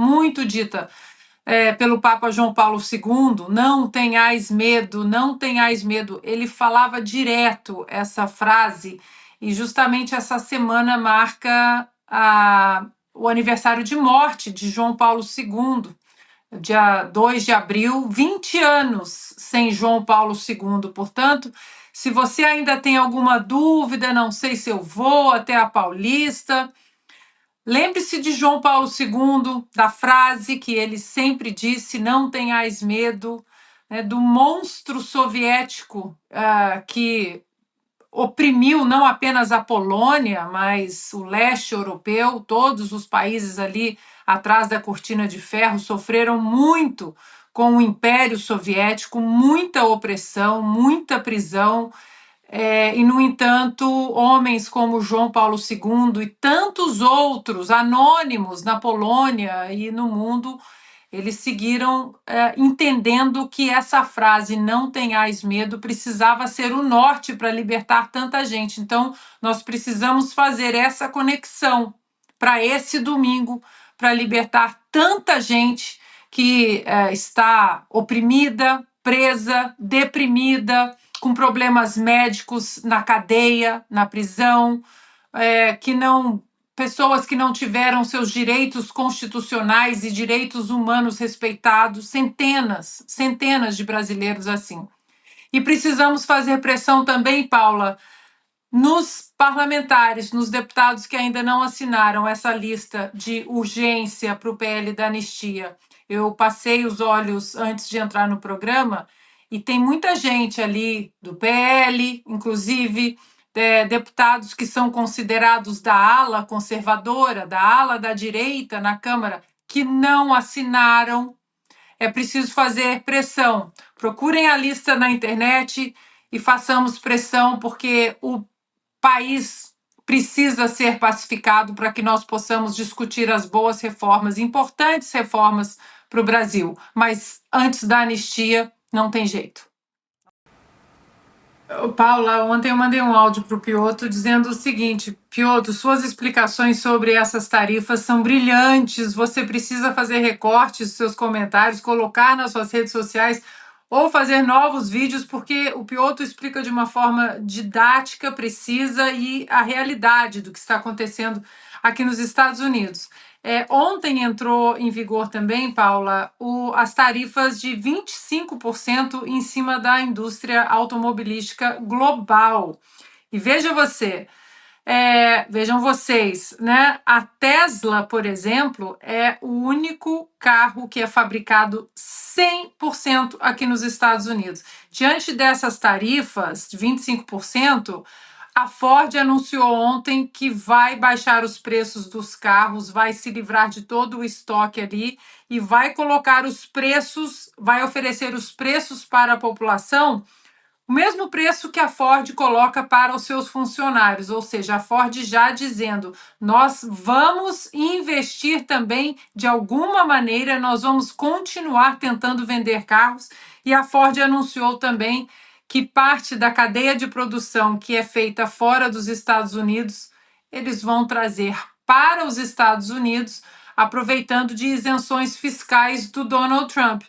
pelo Papa João Paulo II, não tenhais medo, não tenhais medo. Ele falava direto essa frase, e justamente essa semana marca o aniversário de morte de João Paulo II, dia 2 de abril, 20 anos sem João Paulo II. Portanto, se você ainda tem alguma dúvida, não sei se eu vou até a Paulista, lembre-se de João Paulo II, da frase que ele sempre disse: não tenhais medo, né, do monstro soviético que oprimiu não apenas a Polônia, mas o leste europeu. Todos os países ali atrás da cortina de ferro sofreram muito com o Império Soviético, muita opressão, muita prisão. E, no entanto, homens como João Paulo II e tantos outros anônimos na Polônia e no mundo, eles seguiram entendendo que essa frase, não tenhais medo, precisava ser o norte para libertar tanta gente. Então, nós precisamos fazer essa conexão para esse domingo, para libertar tanta gente que está oprimida, presa, deprimida, com problemas médicos na cadeia, na prisão, pessoas que não tiveram seus direitos constitucionais e direitos humanos respeitados, centenas de brasileiros assim. E precisamos fazer pressão também, Paula, nos parlamentares, nos deputados que ainda não assinaram essa lista de urgência para o PL da anistia. Eu passei os olhos antes de entrar no programa e tem muita gente ali do PL, inclusive deputados que são considerados da ala conservadora, da ala da direita na Câmara, que não assinaram. É preciso fazer pressão. Procurem a lista na internet e façamos pressão, porque o país precisa ser pacificado para que nós possamos discutir as boas reformas, importantes reformas para o Brasil. Mas antes da anistia, não tem jeito. Paula, ontem eu mandei um áudio para o Piotr dizendo o seguinte: Piotr, suas explicações sobre essas tarifas são brilhantes, você precisa fazer recortes dos seus comentários, colocar nas suas redes sociais ou fazer novos vídeos, porque o Piotr explica de uma forma didática, precisa e a realidade do que está acontecendo aqui nos Estados Unidos. Ontem entrou em vigor também, Paula, as tarifas de 25% em cima da indústria automobilística global. E vejam vocês, né? A Tesla, por exemplo, é o único carro que é fabricado 100% aqui nos Estados Unidos. Diante dessas tarifas de 25%, a Ford anunciou ontem que vai baixar os preços dos carros, vai se livrar de todo o estoque ali e vai colocar os preços, vai oferecer os preços para a população, o mesmo preço que a Ford coloca para os seus funcionários, ou seja, a Ford já dizendo: nós vamos investir também de alguma maneira, nós vamos continuar tentando vender carros. E a Ford anunciou também que parte da cadeia de produção que é feita fora dos Estados Unidos, eles vão trazer para os Estados Unidos, aproveitando de isenções fiscais do Donald Trump.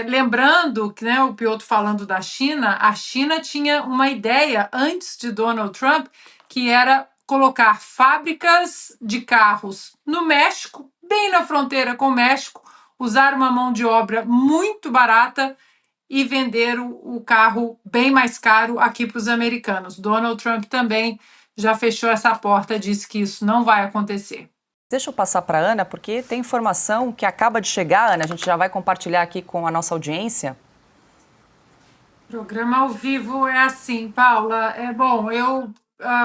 Lembrando que, né, o Piotr falando da China, a China tinha uma ideia antes de Donald Trump, que era colocar fábricas de carros no México, bem na fronteira com o México, usar uma mão de obra muito barata e vender o carro bem mais caro aqui para os americanos. Donald Trump também já fechou essa porta, disse que isso não vai acontecer. Deixa eu passar para a Ana, porque tem informação que acaba de chegar, Ana, a gente já vai compartilhar aqui com a nossa audiência. Programa ao vivo é assim, Paula. Bom, eu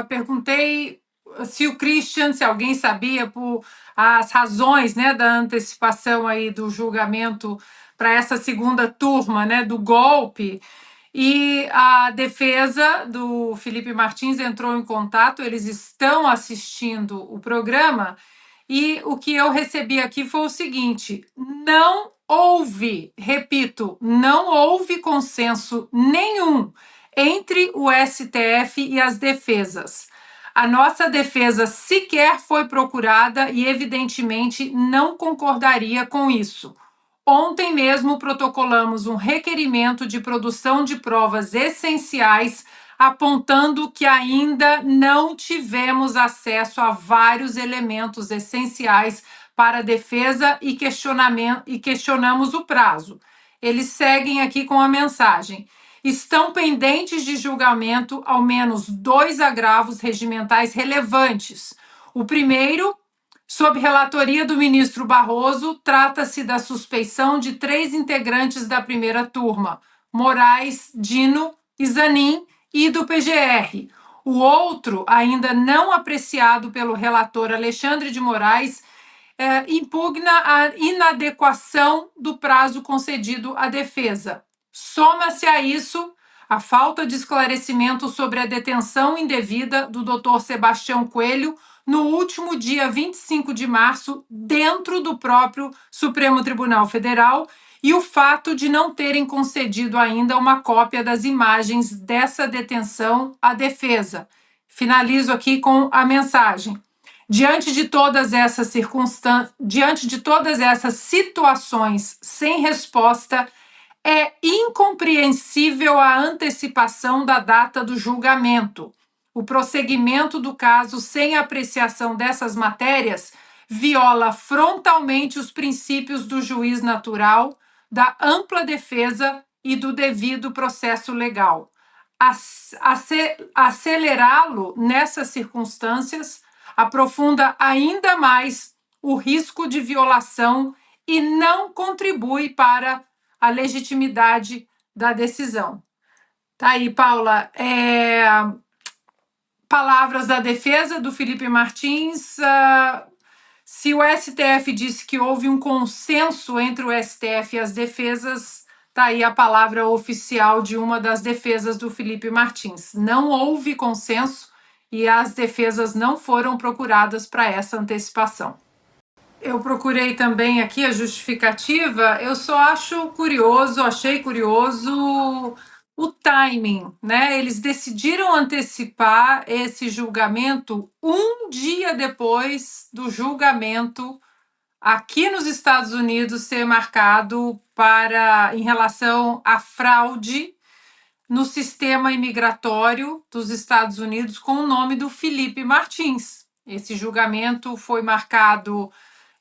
perguntei se o Christian, se alguém sabia por as razões, né, da antecipação aí do julgamento para essa segunda turma, né, do golpe. E a defesa do Felipe Martins entrou em contato, eles estão assistindo o programa, e o que eu recebi aqui foi o seguinte: não houve, repito, não houve consenso nenhum entre o STF e as defesas. A nossa defesa sequer foi procurada e, evidentemente, não concordaria com isso. Ontem mesmo protocolamos um requerimento de produção de provas essenciais, apontando que ainda não tivemos acesso a vários elementos essenciais para a defesa e questionamos o prazo. Eles seguem aqui com a mensagem: estão pendentes de julgamento ao menos 2 agravos regimentais relevantes. O primeiro, sob relatoria do ministro Barroso, trata-se da suspeição de 3 integrantes da primeira turma, Moraes, Dino e Zanin, e do PGR. O outro, ainda não apreciado pelo relator Alexandre de Moraes, impugna a inadequação do prazo concedido à defesa. Soma-se a isso a falta de esclarecimento sobre a detenção indevida do Dr. Sebastião Coelho no último dia 25 de março, dentro do próprio Supremo Tribunal Federal, e o fato de não terem concedido ainda uma cópia das imagens dessa detenção à defesa. Finalizo aqui com a mensagem: diante de todas essas situações sem resposta, é incompreensível a antecipação da data do julgamento. O prosseguimento do caso sem apreciação dessas matérias viola frontalmente os princípios do juiz natural, da ampla defesa e do devido processo legal. Acelerá-lo nessas circunstâncias aprofunda ainda mais o risco de violação e não contribui para a legitimidade da decisão. Tá aí, Paula. Palavras da defesa do Felipe Martins. Se o STF disse que houve um consenso entre o STF e as defesas, tá aí a palavra oficial de uma das defesas do Felipe Martins. Não houve consenso e as defesas não foram procuradas para essa antecipação. Eu procurei também aqui a justificativa, eu só achei curioso o timing, né? Eles decidiram antecipar esse julgamento um dia depois do julgamento aqui nos Estados Unidos ser marcado em relação à fraude no sistema imigratório dos Estados Unidos com o nome do Felipe Martins. Esse julgamento foi marcado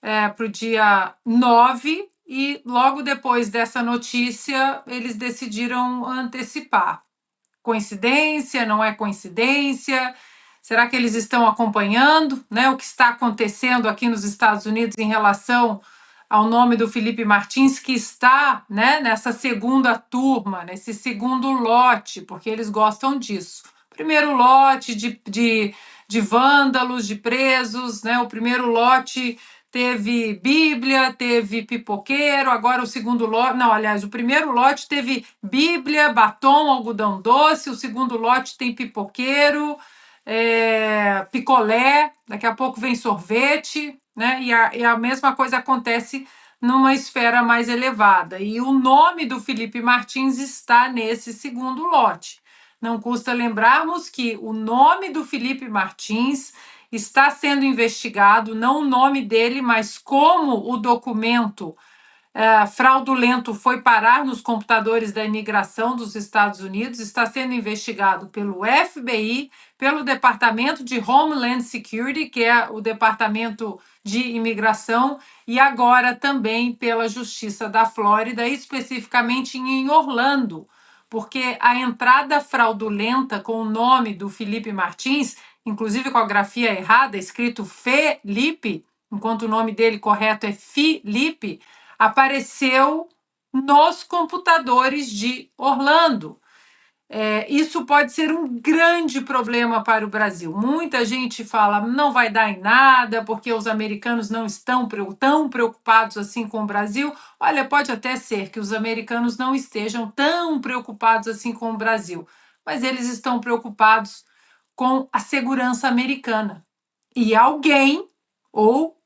para o dia 9 e logo depois dessa notícia eles decidiram antecipar. Coincidência? Não é coincidência? Será que eles estão acompanhando, né, o que está acontecendo aqui nos Estados Unidos em relação ao nome do Felipe Martins, que está, né, nessa segunda turma, nesse segundo lote, porque eles gostam disso. Primeiro lote de vândalos, de presos, né, o primeiro lote teve Bíblia, teve pipoqueiro, agora o segundo lote... Não, aliás, o primeiro lote teve Bíblia, batom, algodão doce, o segundo lote tem pipoqueiro, picolé, daqui a pouco vem sorvete, né? E a mesma coisa acontece numa esfera mais elevada. E o nome do Felipe Martins está nesse segundo lote. Não custa lembrarmos que o nome do Felipe Martins está sendo investigado, não o nome dele, mas como o documento fraudulento foi parar nos computadores da imigração dos Estados Unidos, está sendo investigado pelo FBI, pelo Departamento de Homeland Security, que é o Departamento de Imigração, e agora também pela Justiça da Flórida, especificamente em Orlando, porque a entrada fraudulenta com o nome do Felipe Martins, inclusive com a grafia errada, escrito Felipe, enquanto o nome dele correto é Filipe, apareceu nos computadores de Orlando. Isso pode ser um grande problema para o Brasil. Muita gente fala, não vai dar em nada, porque os americanos não estão tão preocupados assim com o Brasil. Olha, pode até ser que os americanos não estejam tão preocupados assim com o Brasil, mas eles estão preocupados com a segurança americana. E alguém, ou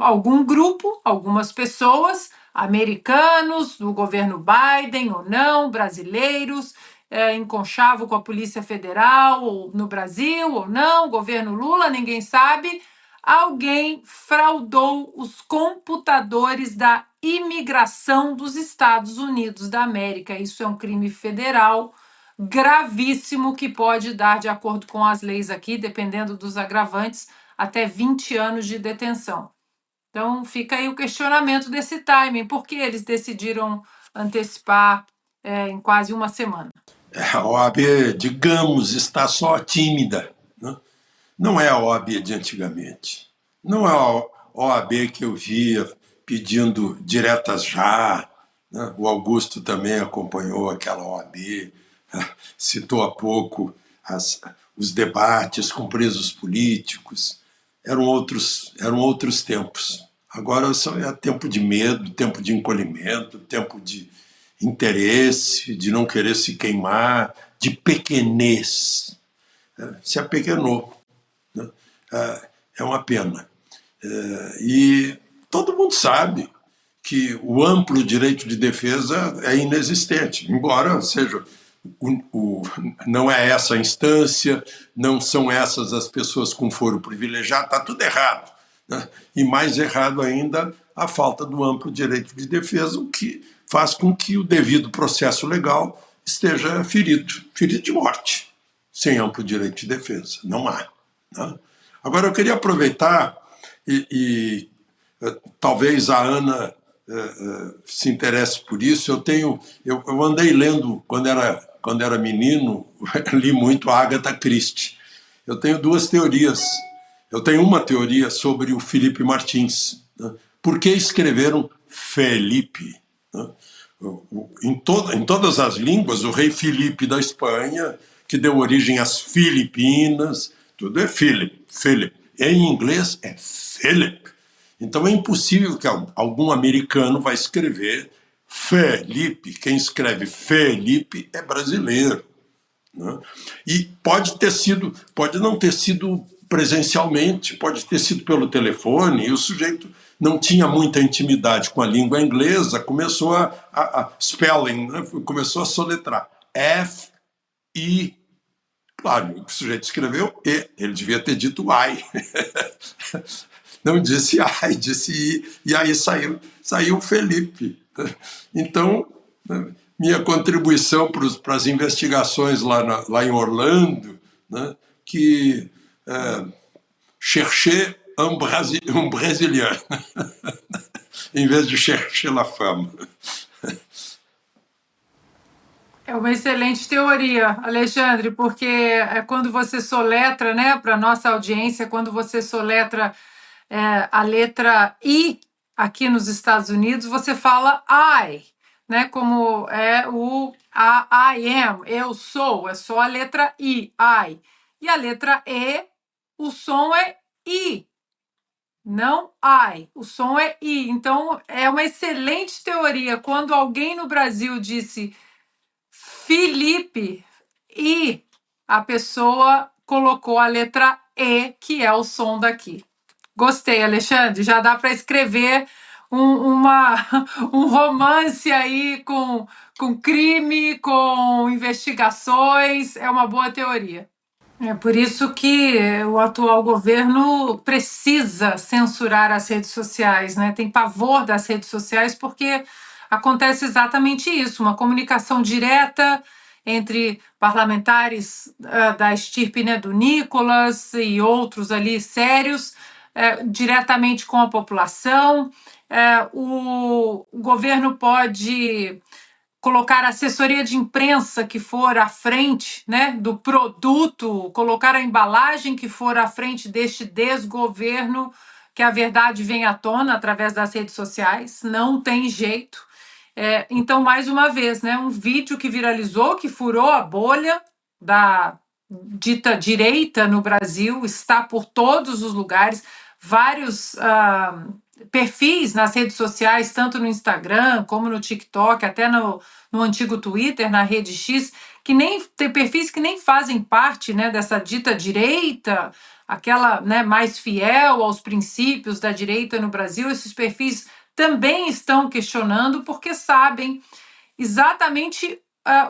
algum grupo, algumas pessoas, americanos, do governo Biden ou não, brasileiros, em conchavo com a Polícia Federal, ou no Brasil ou não, governo Lula, ninguém sabe, alguém fraudou os computadores da imigração dos Estados Unidos da América. Isso é um crime federal gravíssimo que pode dar, de acordo com as leis aqui, dependendo dos agravantes, até 20 anos de detenção. Então, fica aí o questionamento desse timing. Por que eles decidiram antecipar em quase uma semana? A OAB, digamos, está só tímida, né? Não é a OAB de antigamente. Não é a OAB que eu via pedindo diretas já, né? O Augusto também acompanhou aquela OAB, citou há pouco os debates com presos políticos. Eram outros tempos. Agora é tempo de medo, tempo de encolhimento, tempo de interesse, de não querer se queimar, de pequenez. Se apequenou, né? É uma pena. E todo mundo sabe que o amplo direito de defesa é inexistente, embora seja não é essa a instância, não são essas as pessoas com foro privilegiado, está tudo errado, né? E mais errado ainda a falta do amplo direito de defesa, o que faz com que o devido processo legal esteja ferido de morte, sem amplo direito de defesa. Não há, né? Agora, eu queria aproveitar e talvez a Ana se interesse por isso. Eu andei lendo, quando era menino, li muito a Agatha Christie. Eu tenho duas teorias. Eu tenho uma teoria sobre o Felipe Martins, né? Por que escreveram Felipe, né? Em todas as línguas, o rei Felipe da Espanha, que deu origem às Filipinas, tudo é Philip. Em inglês é Philip. Então é impossível que algum americano vai escrever Felipe. Quem escreve Felipe é brasileiro, né? E pode não ter sido presencialmente, pode ter sido pelo telefone, e o sujeito não tinha muita intimidade com a língua inglesa, começou a spelling, né? Começou a soletrar. F-I. Claro, o sujeito escreveu E, ele devia ter dito I. Não disse I, disse I, e aí saiu Felipe. Então, minha contribuição para as investigações lá em Orlando, né, que chercher um brésilien, em vez de chercher la femme. É uma excelente teoria, Alexandre, porque quando você soletra, né, para nossa audiência, quando você soletra a letra I aqui nos Estados Unidos, você fala I, né, como é o I am, eu sou, é só a letra I. E a letra E, o som é I, não I, o som é I. Então, é uma excelente teoria. Quando alguém no Brasil disse Felipe, e a pessoa colocou a letra E, que é o som daqui. Gostei, Alexandre. Já dá para escrever um romance aí com crime, com investigações. É uma boa teoria. É por isso que o atual governo precisa censurar as redes sociais, né? Tem pavor das redes sociais porque acontece exatamente isso, uma comunicação direta entre parlamentares da estirpe, né, do Nicolas e outros ali sérios, diretamente com a população. O governo pode colocar a assessoria de imprensa que for à frente, né, do produto, colocar a embalagem que for à frente deste desgoverno, que a verdade vem à tona através das redes sociais, não tem jeito. Então, mais uma vez, né, um vídeo que viralizou, que furou a bolha da dita direita no Brasil, está por todos os lugares, vários perfis nas redes sociais, tanto no Instagram como no TikTok, até no antigo Twitter, na rede X, que nem tem perfis que nem fazem parte, né, dessa dita direita, aquela, né, mais fiel aos princípios da direita no Brasil. Esses perfis também estão questionando porque sabem exatamente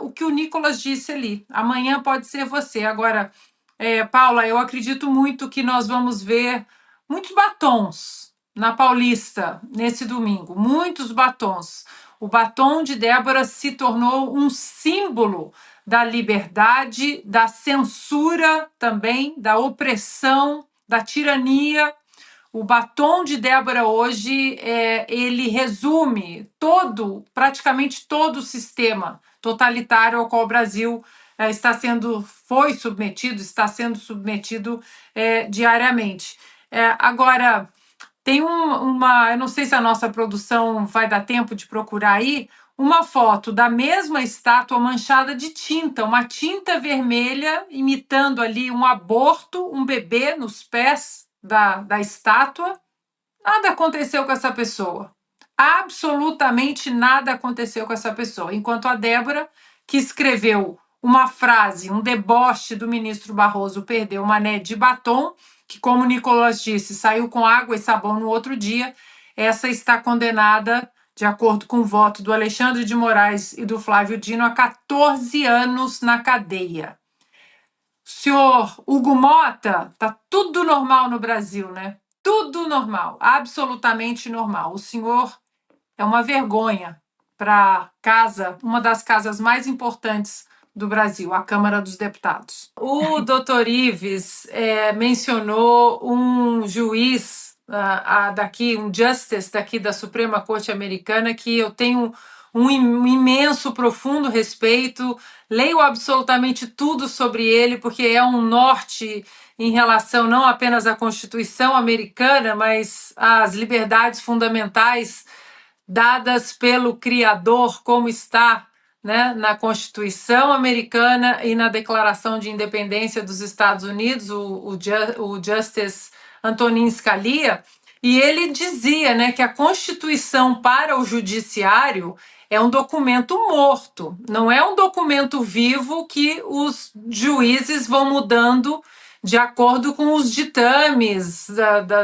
o que o Nicolas disse ali. Amanhã pode ser você. Agora, Paula, eu acredito muito que nós vamos ver muitos batons na Paulista nesse domingo, muitos batons. O batom de Débora se tornou um símbolo da liberdade, da censura também, da opressão, da tirania. O batom de Débora hoje, ele resume praticamente todo o sistema totalitário ao qual o Brasil está sendo submetido diariamente. Agora, tem eu não sei se a nossa produção vai dar tempo de procurar aí, uma foto da mesma estátua manchada de tinta, uma tinta vermelha imitando ali um aborto, um bebê nos pés da estátua. Nada aconteceu com essa pessoa. Absolutamente nada aconteceu com essa pessoa. Enquanto a Débora, que escreveu uma frase, um deboche do ministro Barroso, perdeu uma mané de batom, que, como o Nicolas disse, saiu com água e sabão no outro dia, essa está condenada, de acordo com o voto do Alexandre de Moraes e do Flávio Dino, a 14 anos na cadeia. Senhor Hugo Mota, tá tudo normal no Brasil, né? Tudo normal, absolutamente normal. O senhor é uma vergonha para uma das casas mais importantes do Brasil, a Câmara dos Deputados. O doutor Ives mencionou um juiz um justice daqui da Suprema Corte Americana, que eu tenho um imenso, profundo respeito, leio absolutamente tudo sobre ele, porque é um norte em relação não apenas à Constituição americana, mas às liberdades fundamentais dadas pelo Criador, como está, né, na Constituição americana e na Declaração de Independência dos Estados Unidos, o Justice Antonin Scalia, e ele dizia, né, que a Constituição para o Judiciário é um documento morto, não é um documento vivo que os juízes vão mudando de acordo com os ditames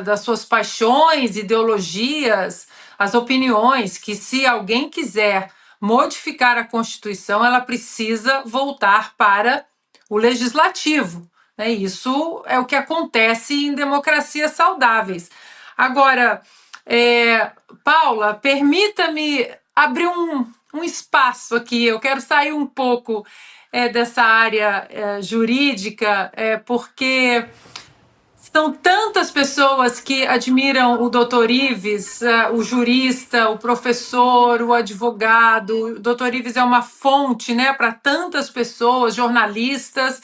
das suas paixões, ideologias, as opiniões, que se alguém quiser modificar a Constituição, ela precisa voltar para o legislativo. Né? Isso é o que acontece em democracias saudáveis. Agora, Paula, permita-me abrir um espaço aqui. Eu quero sair um pouco dessa área jurídica, porque são tantas pessoas que admiram o doutor Ives, o jurista, o professor, o advogado. O doutor Ives é uma fonte, né, para tantas pessoas, jornalistas,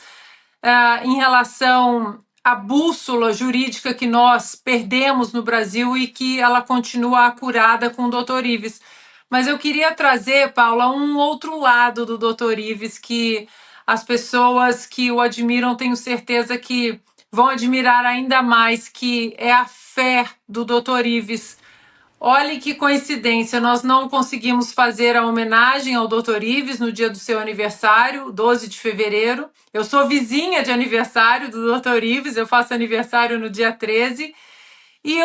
em relação à bússola jurídica que nós perdemos no Brasil e que ela continua acurada com o doutor Ives. Mas eu queria trazer, Paula, um outro lado do doutor Ives, que as pessoas que o admiram, tenho certeza que vão admirar ainda mais, que é a fé do doutor Ives. Olhe que coincidência, nós não conseguimos fazer a homenagem ao doutor Ives no dia do seu aniversário, 12 de fevereiro. Eu sou vizinha de aniversário do doutor Ives, eu faço aniversário no dia 13. E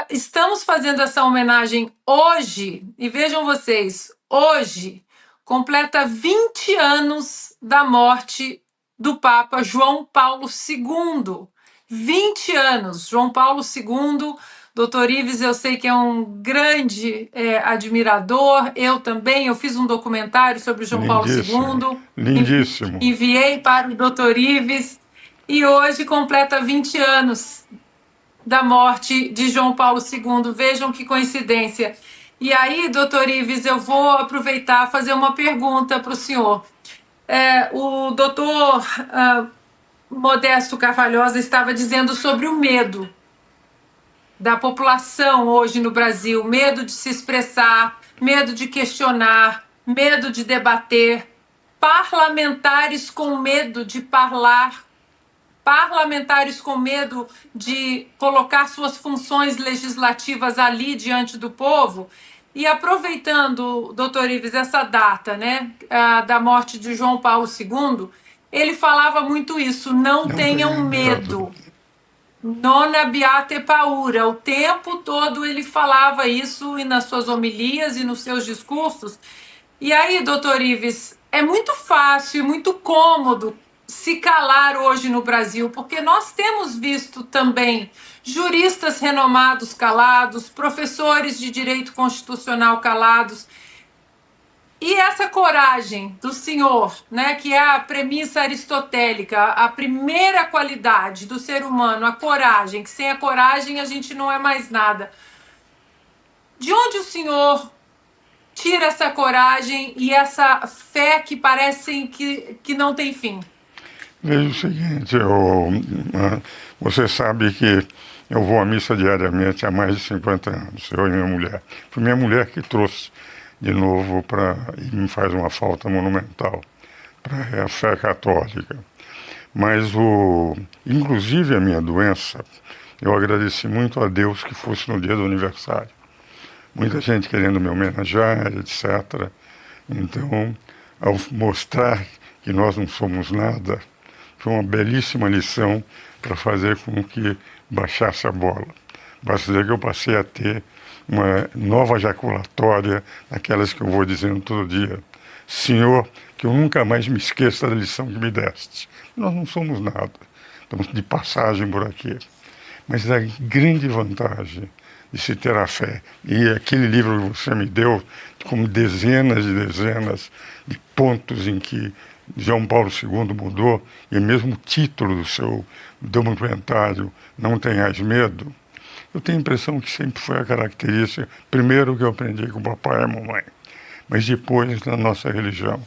estamos fazendo essa homenagem hoje, e vejam vocês, hoje completa 20 anos da morte do Papa João Paulo II. 20 anos, João Paulo II. Doutor Ives, eu sei que é um grande admirador, eu também, eu fiz um documentário sobre o João Paulo II. Lindíssimo. Enviei para o doutor Ives, e hoje completa 20 anos da morte de João Paulo II. Vejam que coincidência. E aí, doutor Ives, eu vou aproveitar e fazer uma pergunta para o senhor. O doutor Modesto Carvalhosa estava dizendo sobre o medo da população hoje no Brasil, medo de se expressar, medo de questionar, medo de debater, parlamentares com medo de falar, parlamentares com medo de colocar suas funções legislativas ali diante do povo. E aproveitando, doutor Ives, essa data, né, da morte de João Paulo II, ele falava muito isso, não tenham medo, non abbiate paura. O tempo todo ele falava isso e nas suas homilias e nos seus discursos. E aí, doutor Ives, é muito fácil e muito cômodo se calar hoje no Brasil, porque nós temos visto também juristas renomados calados, professores de direito constitucional calados. E essa coragem do senhor, né, que é a premissa aristotélica, a primeira qualidade do ser humano, a coragem, que sem a coragem a gente não é mais nada. De onde o senhor tira essa coragem e essa fé que parecem que não tem fim? Veja o seguinte, você sabe que eu vou à missa diariamente há mais de 50 anos, eu e minha mulher. Foi minha mulher que trouxe de novo e me faz uma falta monumental para a fé católica. Mas, inclusive a minha doença, eu agradeci muito a Deus que fosse no dia do aniversário. Muita gente querendo me homenagear, etc. Então, ao mostrar que nós não somos nada, foi uma belíssima lição para fazer com que baixasse a bola. Basta dizer que eu passei a ter uma nova ejaculatória, aquelas que eu vou dizendo todo dia. Senhor, que eu nunca mais me esqueça da lição que me deste. Nós não somos nada, estamos de passagem por aqui. Mas a grande vantagem de se ter a fé, e aquele livro que você me deu, como dezenas e dezenas de pontos em que João Paulo II mudou, e mesmo o título do seu documentário, Não Tenhas Medo, eu tenho a impressão que sempre foi a característica, primeiro que eu aprendi com o papai e a mamãe, mas depois na nossa religião.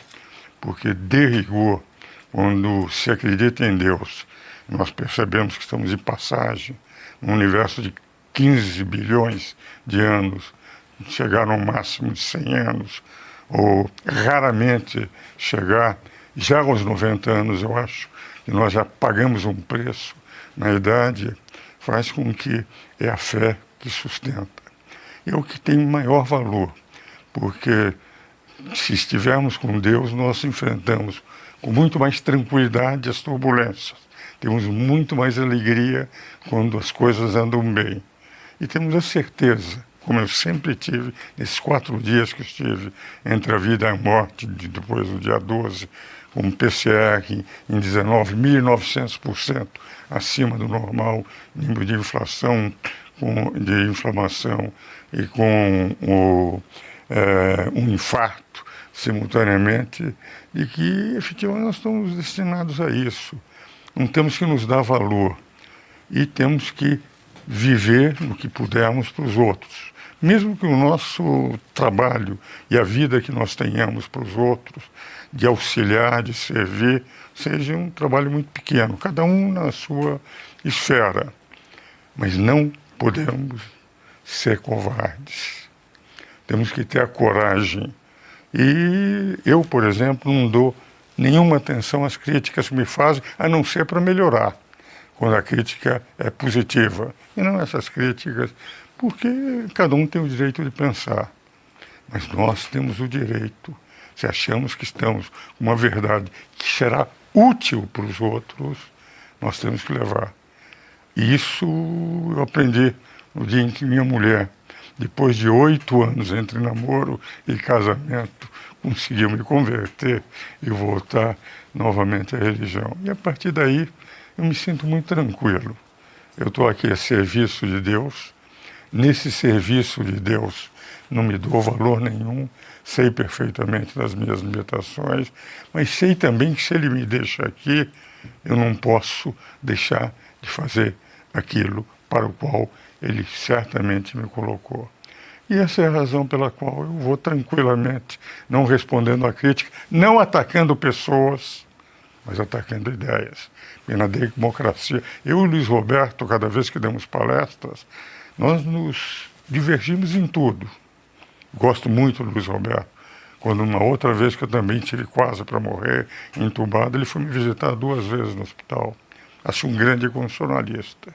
Porque, de rigor, quando se acredita em Deus, nós percebemos que estamos de passagem, num universo de 15 bilhões de anos, chegar no máximo de 100 anos, ou raramente chegar, já aos 90 anos, eu acho que nós já pagamos um preço na idade, faz com que é a fé que sustenta. É o que tem maior valor, porque se estivermos com Deus, nós enfrentamos com muito mais tranquilidade as turbulências. Temos muito mais alegria quando as coisas andam bem. E temos a certeza, como eu sempre tive, nesses 4 dias que estive entre a vida e a morte, depois do dia 12, com PCR em 19.900% acima do normal, nível de inflação, de inflamação e com um infarto simultaneamente, de que efetivamente nós estamos destinados a isso. Não temos que nos dar valor e temos que viver no que pudermos para os outros. Mesmo que o nosso trabalho e a vida que nós tenhamos para os outros, de auxiliar, de servir, seja um trabalho muito pequeno, cada um na sua esfera. Mas não podemos ser covardes. Temos que ter a coragem. E eu, por exemplo, não dou nenhuma atenção às críticas que me fazem, a não ser para melhorar, quando a crítica é positiva. E não essas críticas, porque cada um tem o direito de pensar. Mas nós temos o direito, se achamos que estamos com uma verdade que será útil para os outros, nós temos que levar. E isso eu aprendi no dia em que minha mulher, depois de 8 anos entre namoro e casamento, conseguiu me converter e voltar novamente à religião. E a partir daí eu me sinto muito tranquilo. Eu estou aqui a serviço de Deus. Nesse serviço de Deus não me dou valor nenhum, sei perfeitamente das minhas limitações, mas sei também que se Ele me deixa aqui, eu não posso deixar de fazer aquilo para o qual Ele certamente me colocou. E essa é a razão pela qual eu vou tranquilamente, não respondendo à crítica, não atacando pessoas, mas atacando ideias. E na democracia, eu e o Luiz Roberto, cada vez que damos palestras, nós nos divergimos em tudo. Gosto muito do Luiz Roberto. Quando uma outra vez que eu também tive quase para morrer, entubado, ele foi me visitar 2 vezes no hospital. Acho um grande constitucionalista.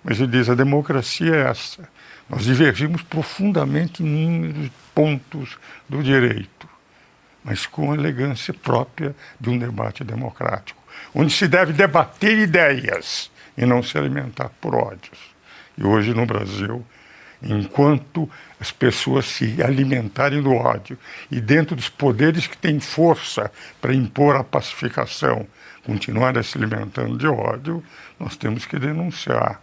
Mas ele diz, a democracia é essa. Nós divergimos profundamente em inúmeros pontos do direito, mas com a elegância própria de um debate democrático, onde se deve debater ideias e não se alimentar por ódios. E hoje no Brasil, enquanto as pessoas se alimentarem do ódio e dentro dos poderes que têm força para impor a pacificação, continuarem se alimentando de ódio, nós temos que denunciar,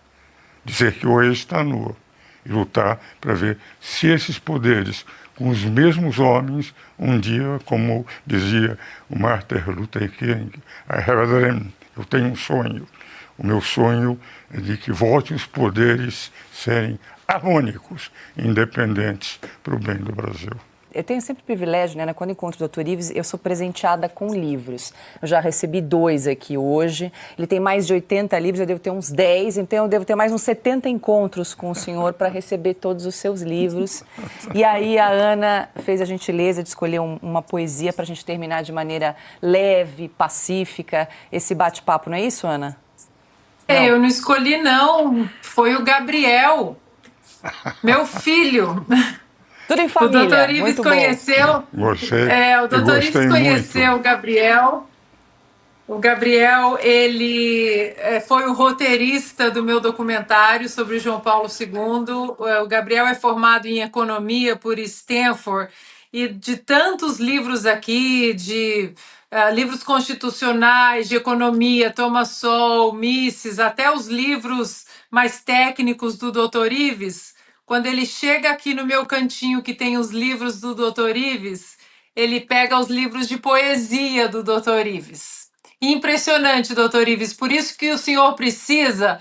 dizer que o erro está nu e lutar para ver se esses poderes, com os mesmos homens, um dia, como dizia o Martin Luther King, I have a dream, eu tenho um sonho. O meu sonho é de que voltem os poderes serem harmônicos e independentes para o bem do Brasil. Eu tenho sempre o privilégio, né? Quando encontro o Dr. Ives, eu sou presenteada com livros. Eu já recebi 2 aqui hoje. Ele tem mais de 80 livros, eu devo ter uns 10, então eu devo ter mais uns 70 encontros com o senhor para receber todos os seus livros. E aí a Ana fez a gentileza de escolher uma poesia para a gente terminar de maneira leve, pacífica, esse bate-papo, não é isso, Ana? Eu não escolhi, não. Foi o Gabriel, meu filho. Tudo em família. O Dr. Ives conheceu. O Dr. Ives conheceu o Gabriel. O Gabriel, ele foi o roteirista do meu documentário sobre o João Paulo II. O Gabriel é formado em economia por Stanford e de tantos livros aqui, de livros constitucionais, de economia, Thomas Sowell, Mises, até os livros mais técnicos do Dr. Ives. Quando ele chega aqui no meu cantinho que tem os livros do Dr. Ives, ele pega os livros de poesia do Dr. Ives. Impressionante, Dr. Ives. Por isso que o senhor precisa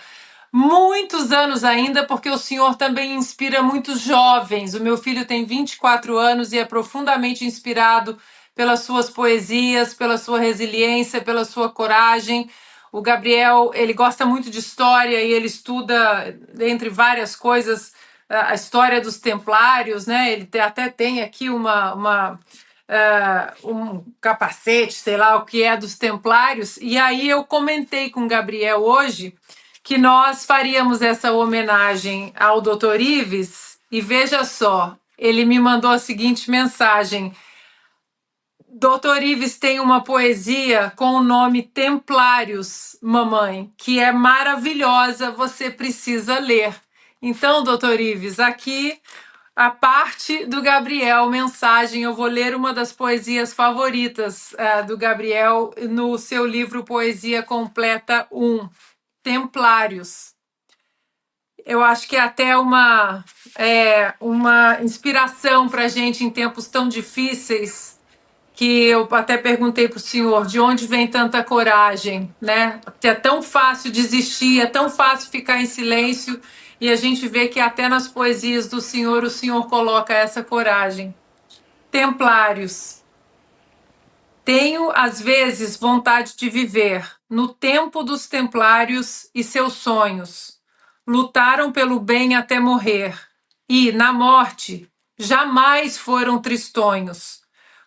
muitos anos ainda, porque o senhor também inspira muitos jovens. O meu filho tem 24 anos e é profundamente inspirado pelas suas poesias, pela sua resiliência, pela sua coragem. O Gabriel, ele gosta muito de história e ele estuda, entre várias coisas, a história dos Templários, né? Ele até tem aqui um capacete, sei lá o que é, dos Templários. E aí eu comentei com o Gabriel hoje que nós faríamos essa homenagem ao Dr. Ives. E veja só, ele me mandou a seguinte mensagem: Dr. Ives tem uma poesia com o nome Templários, mamãe, que é maravilhosa, você precisa ler. Então, Dr. Ives, aqui a parte do Gabriel, mensagem, eu vou ler uma das poesias favoritas do Gabriel no seu livro Poesia Completa 1, Templários. Eu acho que é até uma inspiração para a gente em tempos tão difíceis, que eu até perguntei para o senhor de onde vem tanta coragem, né? É tão fácil desistir, é tão fácil ficar em silêncio, e a gente vê que até nas poesias do senhor, o senhor coloca essa coragem. Templários. Tenho, às vezes, vontade de viver no tempo dos templários e seus sonhos. Lutaram pelo bem até morrer, e, na morte, jamais foram tristonhos.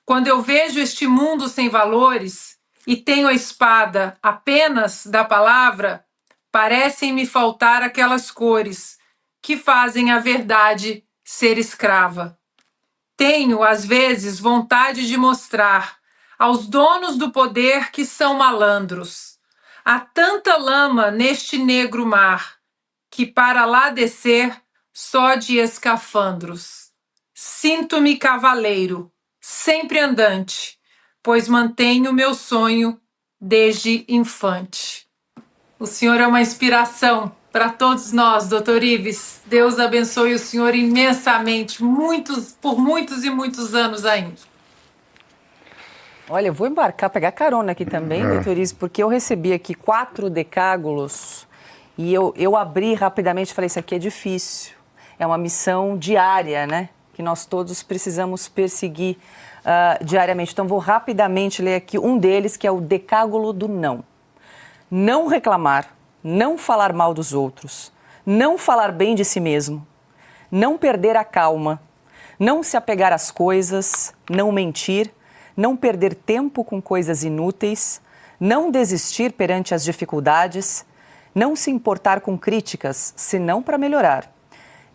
Quando eu vejo este mundo sem valores e tenho a espada apenas da palavra, parecem-me faltar aquelas cores que fazem a verdade ser escrava. Tenho, às vezes, vontade de mostrar aos donos do poder que são malandros. Há tanta lama neste negro mar que para lá descer só de escafandros. Sinto-me cavaleiro, sempre andante, pois mantenho meu sonho desde infante. O senhor é uma inspiração para todos nós, Dr. Ives. Deus abençoe o senhor imensamente, por muitos e muitos anos ainda. Olha, eu vou embarcar, pegar carona aqui também, Dr. Ives, porque eu recebi aqui 4 decágolos e eu abri rapidamente e falei, isso aqui é difícil. É uma missão diária, né? Que nós todos precisamos perseguir diariamente. Então, vou rapidamente ler aqui um deles, que é o decágulo do não. Não reclamar, não falar mal dos outros, não falar bem de si mesmo, não perder a calma, não se apegar às coisas, não mentir, não perder tempo com coisas inúteis, não desistir perante as dificuldades, não se importar com críticas, senão para melhorar,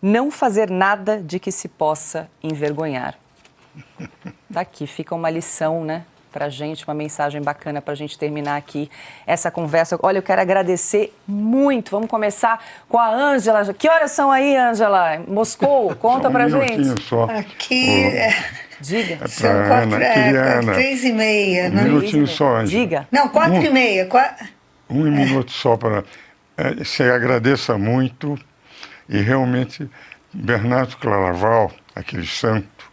não fazer nada de que se possa envergonhar. Daqui fica uma lição, né? para a gente, uma mensagem bacana para a gente terminar aqui essa conversa. Olha, eu quero agradecer muito. Vamos começar com a Ângela. Que horas são aí, Ângela? Moscou? Conta pra gente. Só. Aqui Diga. É são pra Ana, queria, Ana, 3h30, um né? minutinho só, Ângela. Diga. Não, 4h30. Um minuto só para... se agradeça muito e realmente Bernardo Claraval, aquele santo,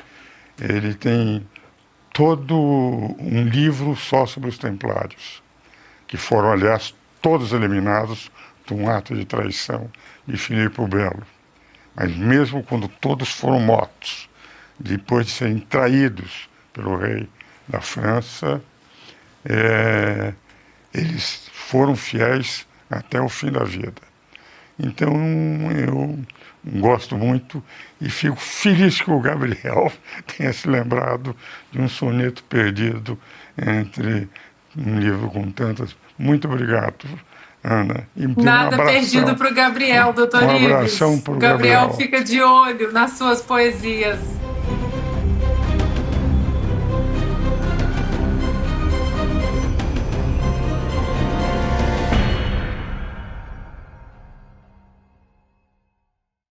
ele tem todo um livro só sobre os templários, que foram, aliás, todos eliminados de um ato de traição de Filipe o Belo. Mas mesmo quando todos foram mortos, depois de serem traídos pelo rei da França, eles foram fiéis até o fim da vida. Então, eu gosto muito e fico feliz que o Gabriel tenha se lembrado de um soneto perdido entre um livro com tantas. Muito obrigado, Ana. E Nada perdido para o Gabriel, doutor Ives. Um abração para o Gabriel fica de olho nas suas poesias.